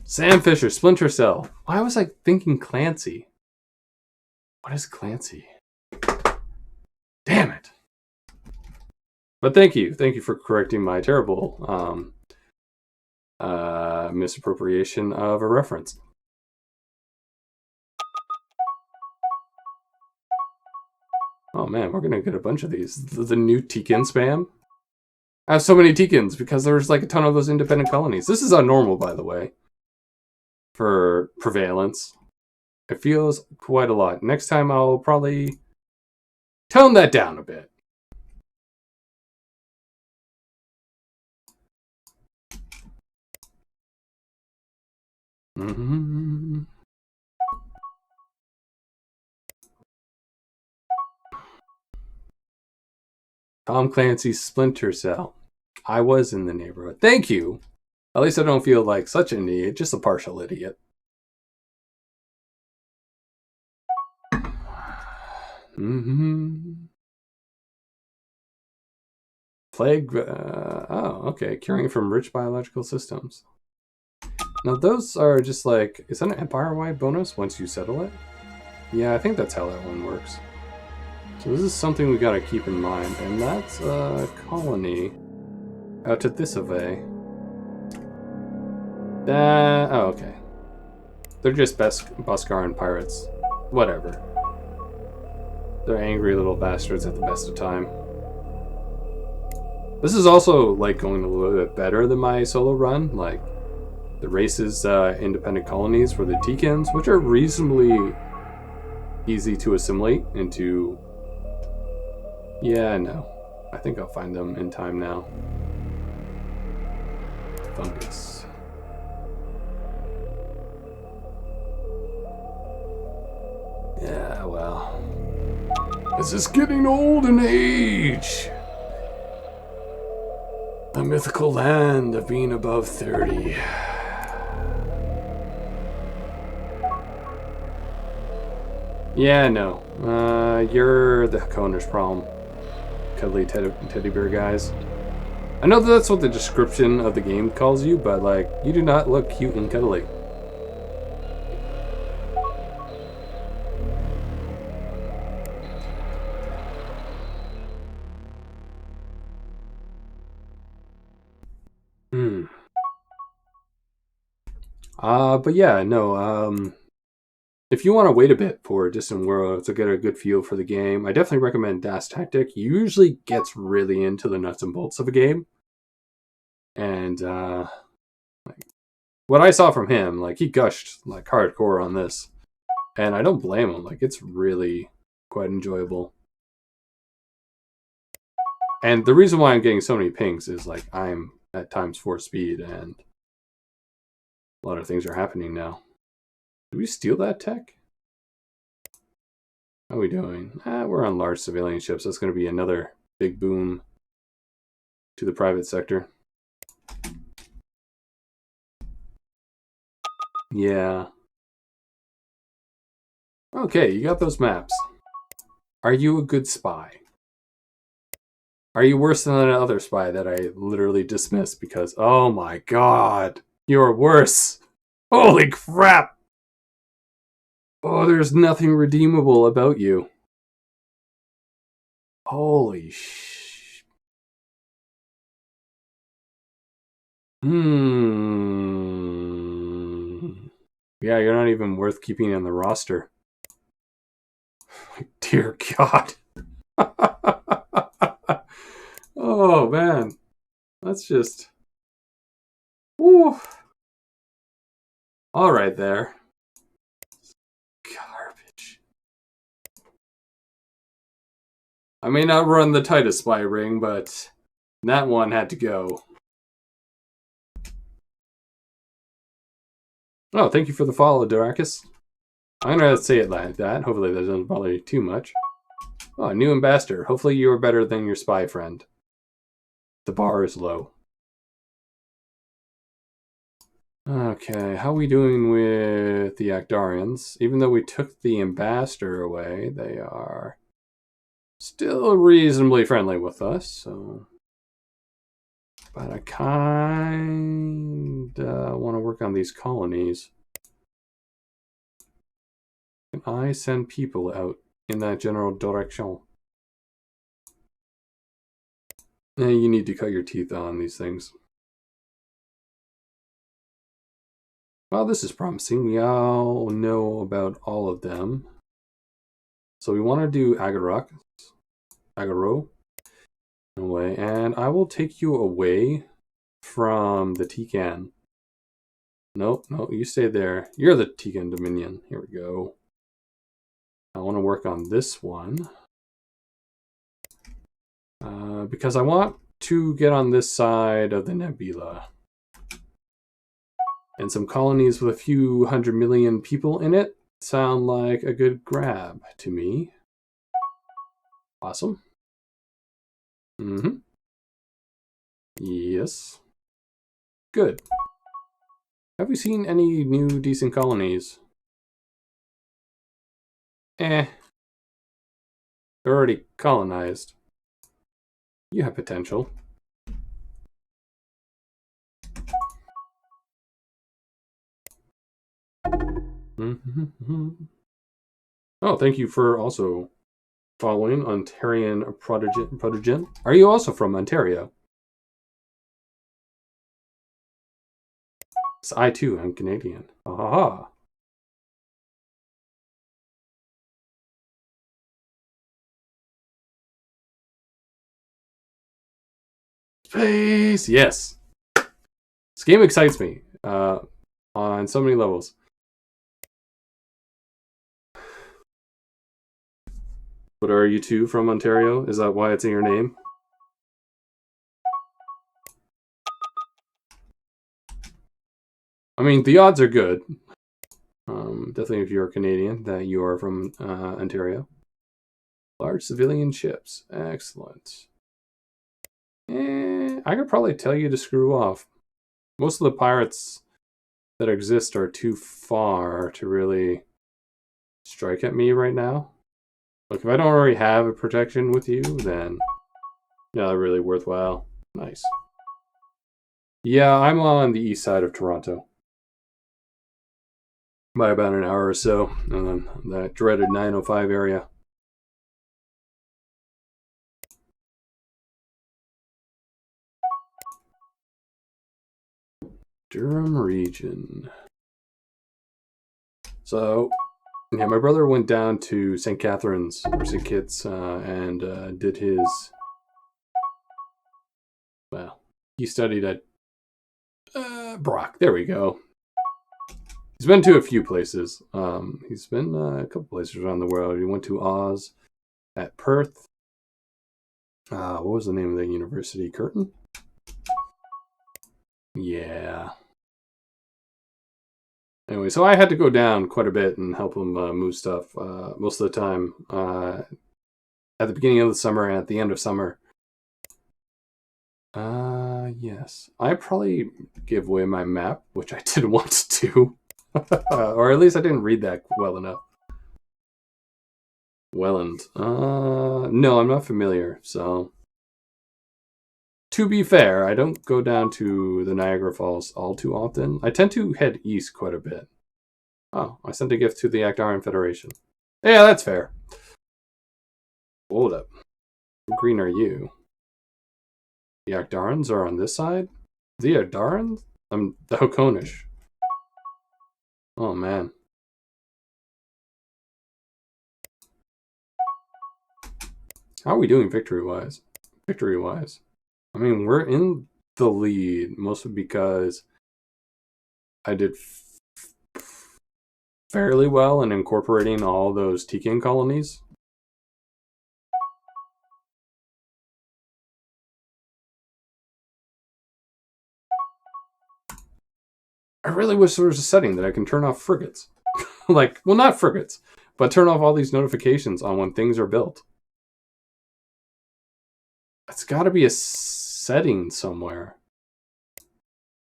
Sam Fisher, Splinter Cell. Why was I thinking Clancy? What is Clancy? Damn it. But thank you. Thank you for correcting my terrible misappropriation of a reference. Oh man, we're gonna get a bunch of these. The new Tekken spam. I have so many Tikans because there's like a ton of those independent colonies. This is unnormal, by the way, for prevalence. It feels quite a lot. Next time I'll probably tone that down a bit. Mm-hmm. Tom Clancy's Splinter Cell. I was in the neighborhood. Thank you. At least I don't feel like such an idiot, just a partial idiot. Mm-hmm. Plague. Oh, okay. Curing from rich biological systems. Now, those are just like. Is that an empire-wide bonus once you settle it? Yeah, I think that's how that one works. So, this is something we gotta keep in mind, and that's a colony out to this way. Oh, okay. They're just Boscaran pirates. Whatever. They're angry little bastards at the best of time. This is also like going a little bit better than my solo run. Like the race's independent colonies for the Tikans, which are reasonably easy to assimilate into. Yeah, no. I think I'll find them in time now. Fungus. Yeah, well. This is getting old in age. A mythical land of being above 30. Yeah, no. You're the Hakoner's problem. Cuddly teddy bear guys. I know that's what the description of the game calls you, but like, you do not look cute and cuddly. But yeah, no, if you want to wait a bit for Distant World to get a good feel for the game, I definitely recommend Das Tactic. He usually gets really into the nuts and bolts of a game. And, like, what I saw from him, like, he gushed, like, hardcore on this. And I don't blame him, like, it's really quite enjoyable. And the reason why I'm getting so many pings is, like, I'm at ×4 speed, and a lot of things are happening now. Did we steal that tech? How are we doing? We're on large civilian ships. That's going to be another big boom to the private sector. Yeah. Okay, you got those maps. Are you a good spy? Are you worse than that other spy that I literally dismissed because, oh my god, you're worse. Holy crap. Oh, there's nothing redeemable about you. Holy sh... Yeah, you're not even worth keeping on the roster. Dear God. Oh, man. That's just... Woo. All right there. Garbage. I may not run the tightest spy ring, but that one had to go. Oh, thank you for the follow, Doracus. I'm gonna say it like that. Hopefully that doesn't bother you too much. Oh, new ambassador. Hopefully you are better than your spy friend. The bar is low. Okay, how are we doing with the Actarians? Even though we took the ambassador away, they are still reasonably friendly with us, so... But I kinda want to work on these colonies. Can I send people out in that general direction? You need to cut your teeth on these things. Well, this is promising. We all know about all of them. So we want to do Agaro. away, and I will take you away from the Tikan. Nope, no, you stay there. You're the Tikan Dominion. Here we go. I want to work on this one. Because I want to get on this side of the nebula. And some colonies with a few 100 million people in it sound like a good grab to me. Awesome. Mm-hmm. Yes. Good. Have we seen any new decent colonies? They're already colonized. You have potential. Oh, thank you for also following Ontarian Protogent. Are you also from Ontario? So I too am Canadian. Ha ha ha. Space! Yes! This game excites me on so many levels. But are you too from Ontario? Is that why it's in your name? I mean, the odds are good. Definitely if you're Canadian, that you are from Ontario. Large civilian ships. Excellent. I could probably tell you to screw off. Most of the pirates that exist are too far to really strike at me right now. Look, if I don't already have a protection with you, then yeah, they're really worthwhile. Nice. Yeah, I'm on the east side of Toronto. By about an hour or so, and then that dreaded 905 area. Durham region. So, yeah, my brother went down to St. Catharines or St. Kitts and did his. Well, he studied at Brock. There we go. He's been to a few places. He's been a couple places around the world. He went to Oz, at Perth. What was the name of the university? Curtin? Yeah. Anyway, so I had to go down quite a bit and help him move stuff most of the time. At the beginning of the summer and at the end of summer. Yes. I probably gave away my map, which I didn't want to do. Or at least I didn't read that well enough. Welland. No, I'm not familiar, so. To be fair, I don't go down to the Niagara Falls all too often. I tend to head east quite a bit. Oh, I sent a gift to the Actaran Federation. Yeah, that's fair. Hold up. How green are you? The Actarans are on this side? The Actarans? I'm the Hokonish. Oh, man. How are we doing victory-wise? Victory-wise. I mean, we're in the lead, mostly because I did fairly well in incorporating all those Tikan colonies. I really wish there was a setting that I can turn off frigates. Like, well, not frigates, but turn off all these notifications on when things are built. It's got to be a setting somewhere.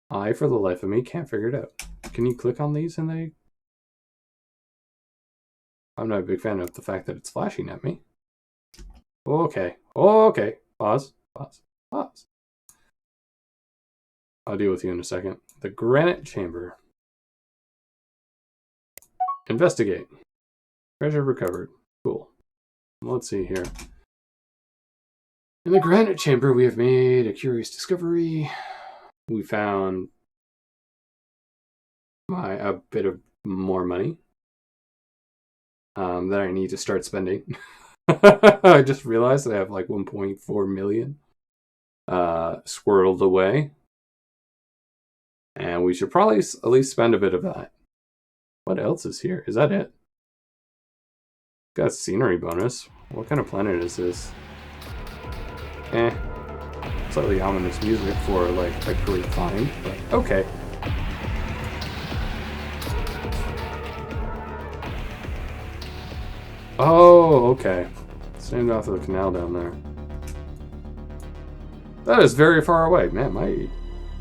I, for the life of me, can't figure it out. Can you click on these and they... I'm not a big fan of the fact that it's flashing at me. Okay. Okay. Pause. Pause. Pause. I'll deal with you in a second. The Granite Chamber. Investigate. Treasure recovered. Cool. Let's see here. In the Granite Chamber, we have made a curious discovery. We found a bit of more money that I need to start spending. I just realized that I have like 1.4 million. squirreled away. And we should probably at least spend a bit of that. What else is here? Is that it? Got scenery bonus. What kind of planet is this? Slightly ominous music for like a great find, but okay. Oh, okay. It's named after the canal down there. That is very far away. Man, my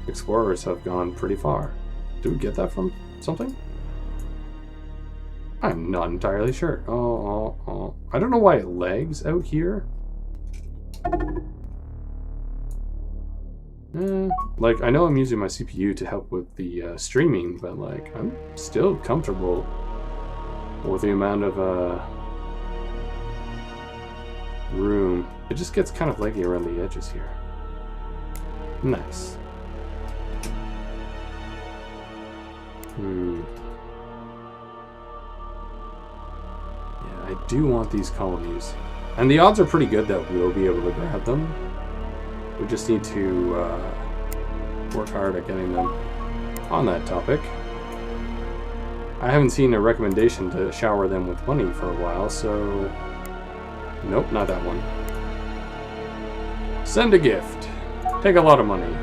explorers have gone pretty far. Do we get that from something? I'm not entirely sure. Oh. I don't know why it lags out here. Like, I know I'm using my CPU to help with the streaming, but like, I'm still comfortable with the amount of room. It just gets kind of laggy around the edges here. Nice. Yeah, I do want these colonies. And the odds are pretty good that we'll be able to grab them. We just need to work hard at getting them on that topic. I haven't seen a recommendation to shower them with money for a while, so... Nope, not that one. Send a gift. Take a lot of money.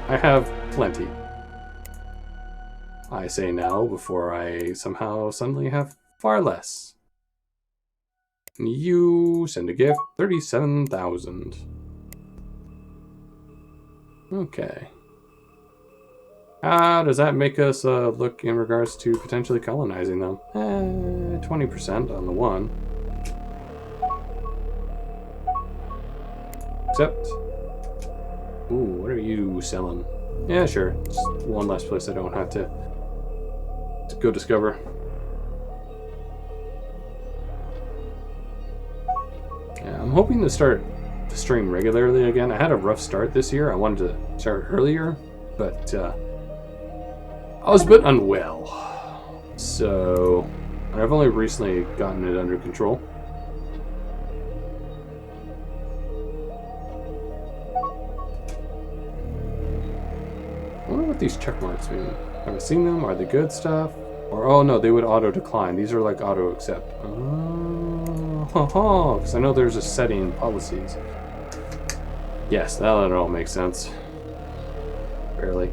I have plenty. I say now before I somehow suddenly have far less. You send a gift, 37,000. Okay. How does that make us look in regards to potentially colonizing them? 20% on the one. Except... Ooh, what are you selling? Yeah, sure. Just one less place I don't have to go discover. Yeah, I'm hoping to start the stream regularly again. I had a rough start this year. I wanted to start earlier, but I was a bit unwell. So I've only recently gotten it under control. I wonder what these check marks mean. Have I seen them? Are they good stuff? Or, oh no, they would auto-decline. These are like auto-accept. Oh, because I know there's a setting in policies. Yes, that all makes sense. Barely.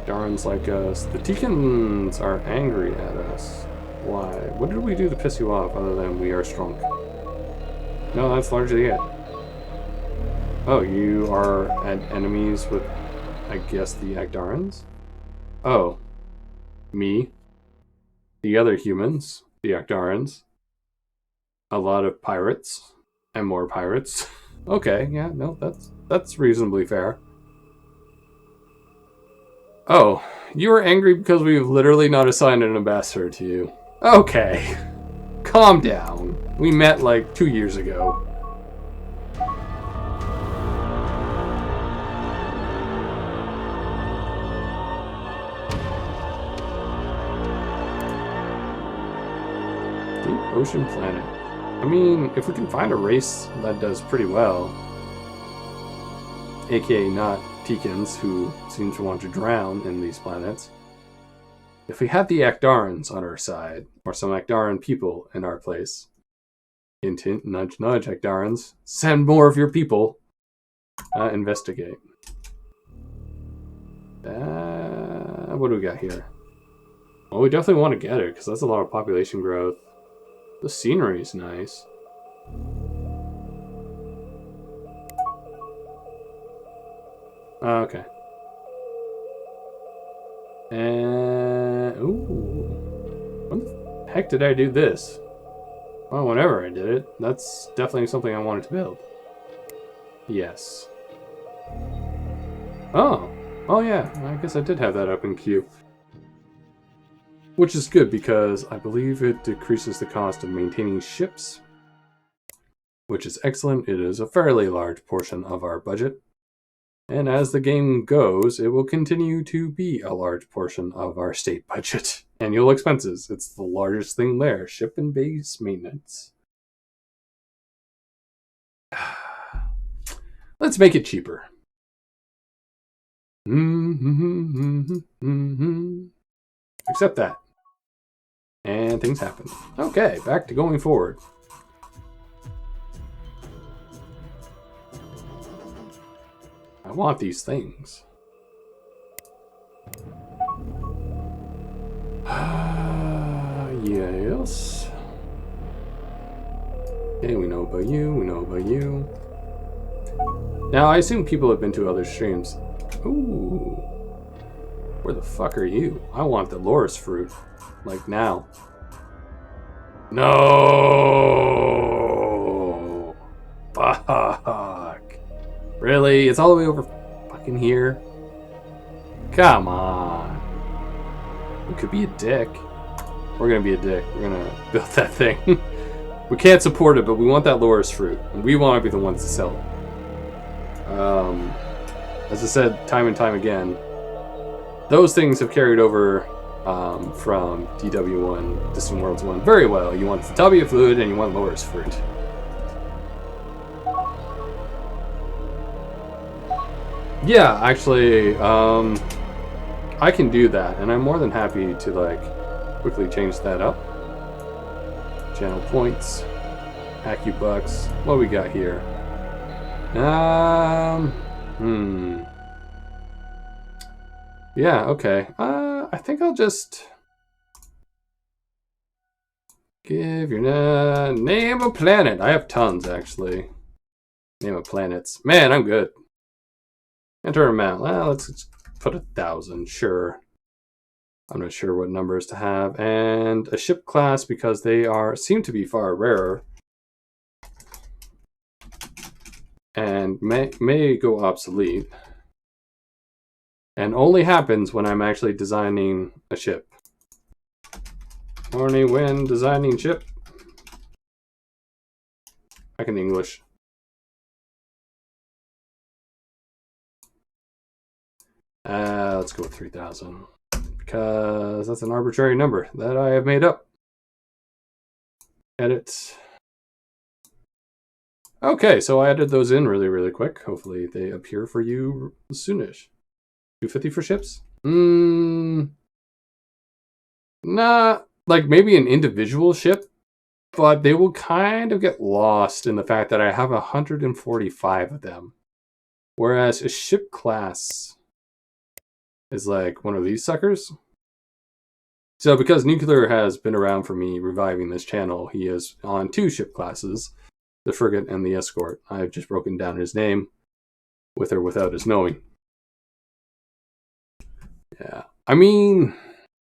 Darns like us. The Tikans are angry at us. Why? What did we do to piss you off other than we are strong? No, that's largely it. Oh, you are at enemies with, I guess, the Agdarans? Oh. Me. The other humans. The Agdarans. A lot of pirates. And more pirates. Okay, yeah, no, that's reasonably fair. Oh, you are angry because we've literally not assigned an ambassador to you. Okay. Calm down. We met like 2 years ago. Deep Ocean Planet. I mean, if we can find a race that does pretty well, aka not Tikans, who seem to want to drown in these planets. If we had the Agdarans on our side, or some Agdaran people in our place, hint hint, nudge nudge, Agdarans, send more of your people. Investigate. What do we got here? Well, we definitely want to get it, because that's a lot of population growth. The scenery is nice. Okay. And ooh, when the heck did I do this? Well, whenever I did it, that's definitely something I wanted to build. Yes. Oh yeah. I guess I did have that up in queue. Which is good because I believe it decreases the cost of maintaining ships, which is excellent. It is a fairly large portion of our budget. And as the game goes, it will continue to be a large portion of our state budget. Annual expenses. It's the largest thing there. Ship and base maintenance. Let's make it cheaper. Accept that. And things happen. Okay, back to going forward. I want these things. Yes. Okay, we know about you, we know about you. Now, I assume people have been to other streams. Ooh. Where the fuck are you? I want the Loris fruit. Like now. No! Fuck. Really? It's all the way over fucking here? Come on. We could be a dick. We're gonna be a dick. We're gonna build that thing. We can't support it, but we want that Loris fruit. And we want to be the ones to sell it. As I said time and time again, those things have carried over from DW1, Distant Worlds 1 very well. You want the Tabia fluid and you want Loris fruit. Yeah, actually, I can do that, and I'm more than happy to like quickly change that up. Channel points, AccuBucks. What we got here? Yeah, okay. I think I'll just give your name a planet. I have tons, actually. Name of planets. Man, I'm good. Enter amount. Well, let's put 1,000. Sure. I'm not sure what numbers to have. And a ship class, because they seem to be far rarer. And may go obsolete. And only happens when I'm actually designing a ship. Only when designing ship. I can English. Let's go with 3,000. Because that's an arbitrary number that I have made up. Edit. Okay, so I added those in really, really quick. Hopefully they appear for you soonish. 250 for ships? Nah, like maybe an individual ship, but they will kind of get lost in the fact that I have 145 of them. Whereas a ship class is like one of these suckers. So because Nuclear has been around for me reviving this channel, he is on 2 ship classes, the Frigate and the Escort. I've just broken down his name with or without his knowing. Yeah. I mean,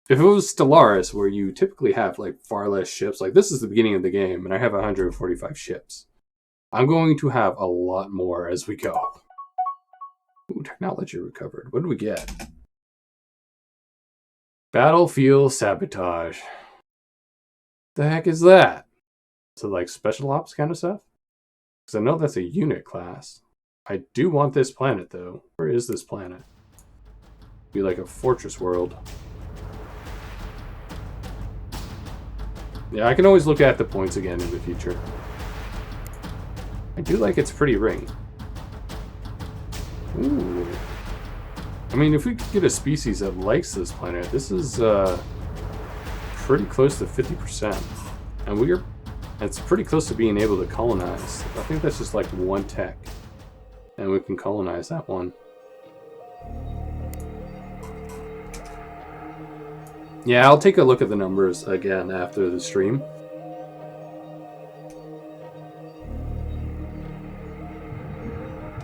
if it was Stellaris, where you typically have like far less ships, like this is the beginning of the game, and I have 145 ships. I'm going to have a lot more as we go. Ooh, technology recovered. What do we get? Battlefield sabotage. The heck is that? So like special ops kind of stuff? Because I know that's a unit class. I do want this planet though. Where is this planet? Be like a fortress world. Yeah, I can always look at the points again in the future. I do like its pretty ring. Ooh. I mean, if we could get a species that likes this planet, this is pretty close to 50%. And it's pretty close to being able to colonize. I think that's just like one tech. And we can colonize that one. Yeah, I'll take a look at the numbers again after the stream.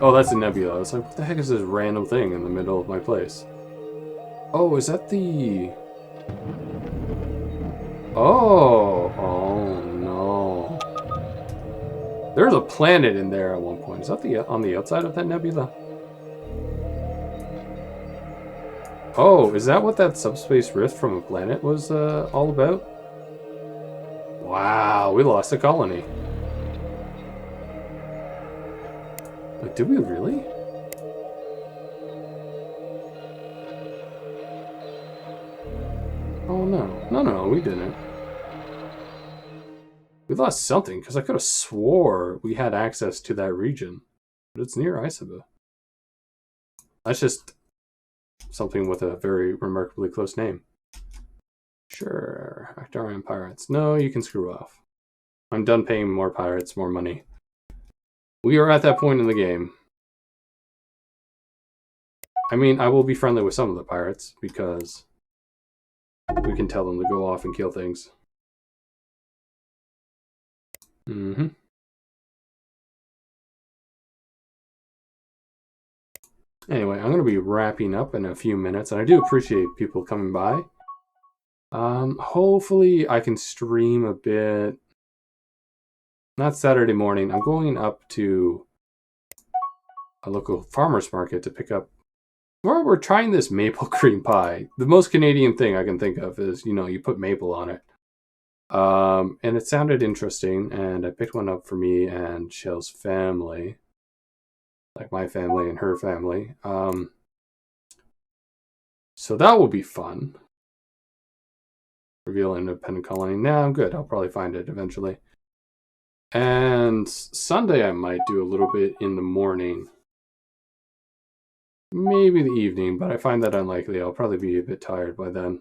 Oh, that's a nebula. It's like, what the heck is this random thing in the middle of my place? Oh, is that the... Oh no. There's a planet in there at one point. Is that on the outside of that nebula? Oh, is that what that subspace rift from a planet was all about? Wow, we lost a colony. But did we really? Oh no. No, we didn't. We lost something, because I could have swore we had access to that region. But it's near Isaba. That's just something with a very remarkably close name. Sure, Actarian pirates. No, you can screw off. I'm done paying more pirates, more money. We are at that point in the game. I mean, I will be friendly with some of the pirates, because we can tell them to go off and kill things. Mm-hmm. Anyway, I'm going to be wrapping up in a few minutes, and I do appreciate people coming by. Hopefully I can stream a bit. Not Saturday morning. I'm going up to a local farmer's market to pick up. We're trying this maple cream pie. The most Canadian thing I can think of is, you put maple on it. And it sounded interesting, and I picked one up for me and Shell's family. Like my family and her family. So that will be fun. Reveal independent colony. Nah, I'm good. I'll probably find it eventually. And Sunday I might do a little bit in the morning. Maybe the evening, but I find that unlikely. I'll probably be a bit tired by then.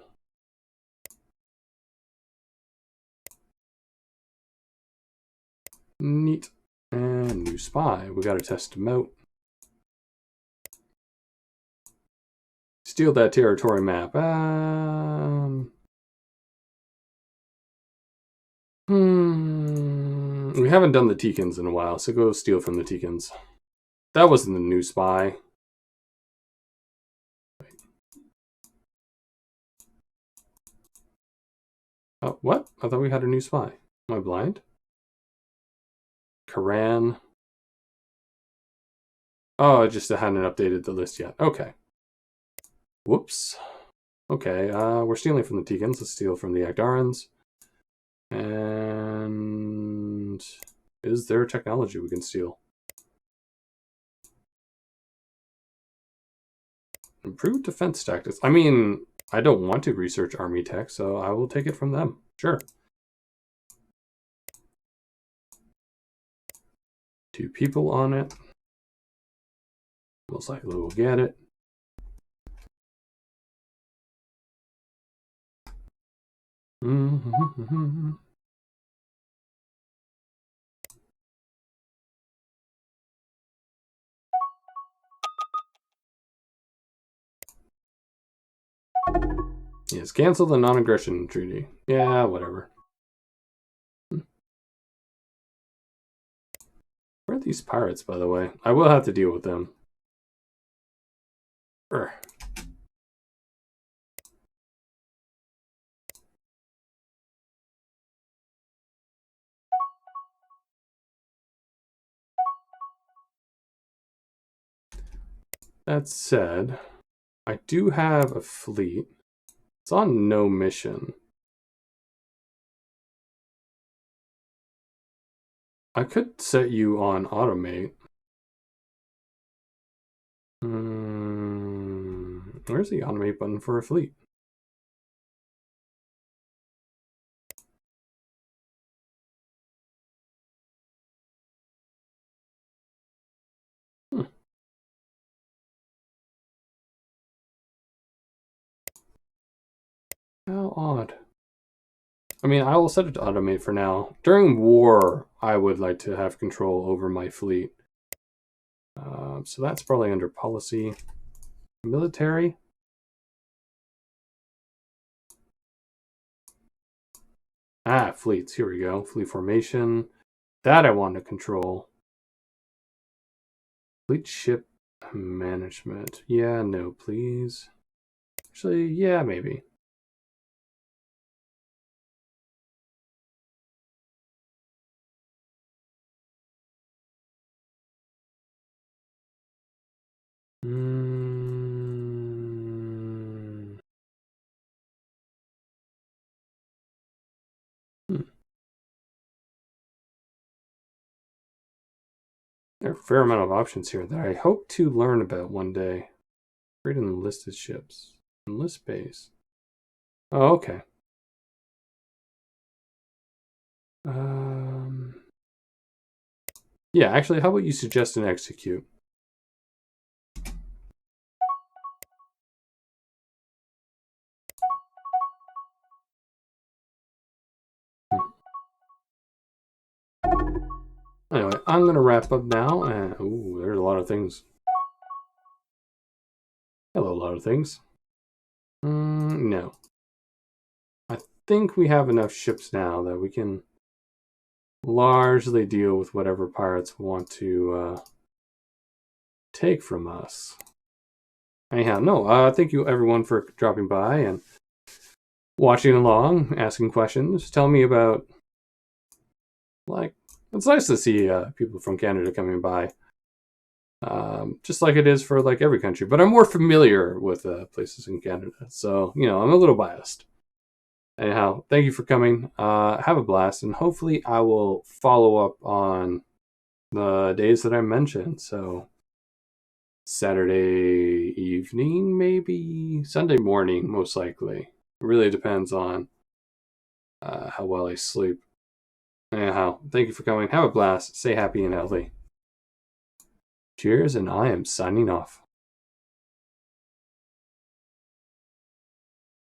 Neat. And new spy. We gotta test him out. Steal that territory map. We haven't done the Teekins in a while, so go steal from the Teekins. That wasn't the new spy. Oh, what? I thought we had a new spy. Am I blind? Karan. Oh, I just hadn't updated the list yet. Okay. Whoops. Okay, we're stealing from the Teekins. Let's steal from the Agdarans. And is there technology we can steal? Improved defense tactics. I mean, I don't want to research army tech, so I will take it from them. Sure. 2 people on it. Most likely we'll get it. Yes, cancel the non-aggression treaty. Yeah, whatever. Where are these pirates, by the way? I will have to deal with them. Urgh. That said, I do have a fleet. It's on no mission. I could set you on automate. Where's the automate button for a fleet? How odd. I mean, I will set it to automate for now. During war, I would like to have control over my fleet. So that's probably under policy. Military. Fleets. Here we go. Fleet formation. That I want to control. Fleet ship management. Yeah, no, please. Actually, yeah, maybe. There are a fair amount of options here that I hope to learn about one day. Create enlisted ships. Enlist base. Oh, okay. Yeah, actually, how about you suggest and execute? Anyway, I'm going to wrap up now. And, ooh, there's a lot of things. Hello, a lot of things. No. I think we have enough ships now that we can largely deal with whatever pirates want to take from us. Anyhow, no, thank you everyone for dropping by and watching along, asking questions. Tell me about, like, it's nice to see people from Canada coming by. Just like it is for like every country, but I'm more familiar with places in Canada, so I'm a little biased. Anyhow, thank you for coming. Have a blast, and hopefully, I will follow up on the days that I mentioned. So, Saturday evening, maybe Sunday morning, most likely. It really depends on how well I sleep. Anyhow, thank you for coming. Have a blast. Stay happy and healthy. Cheers, and I am signing off.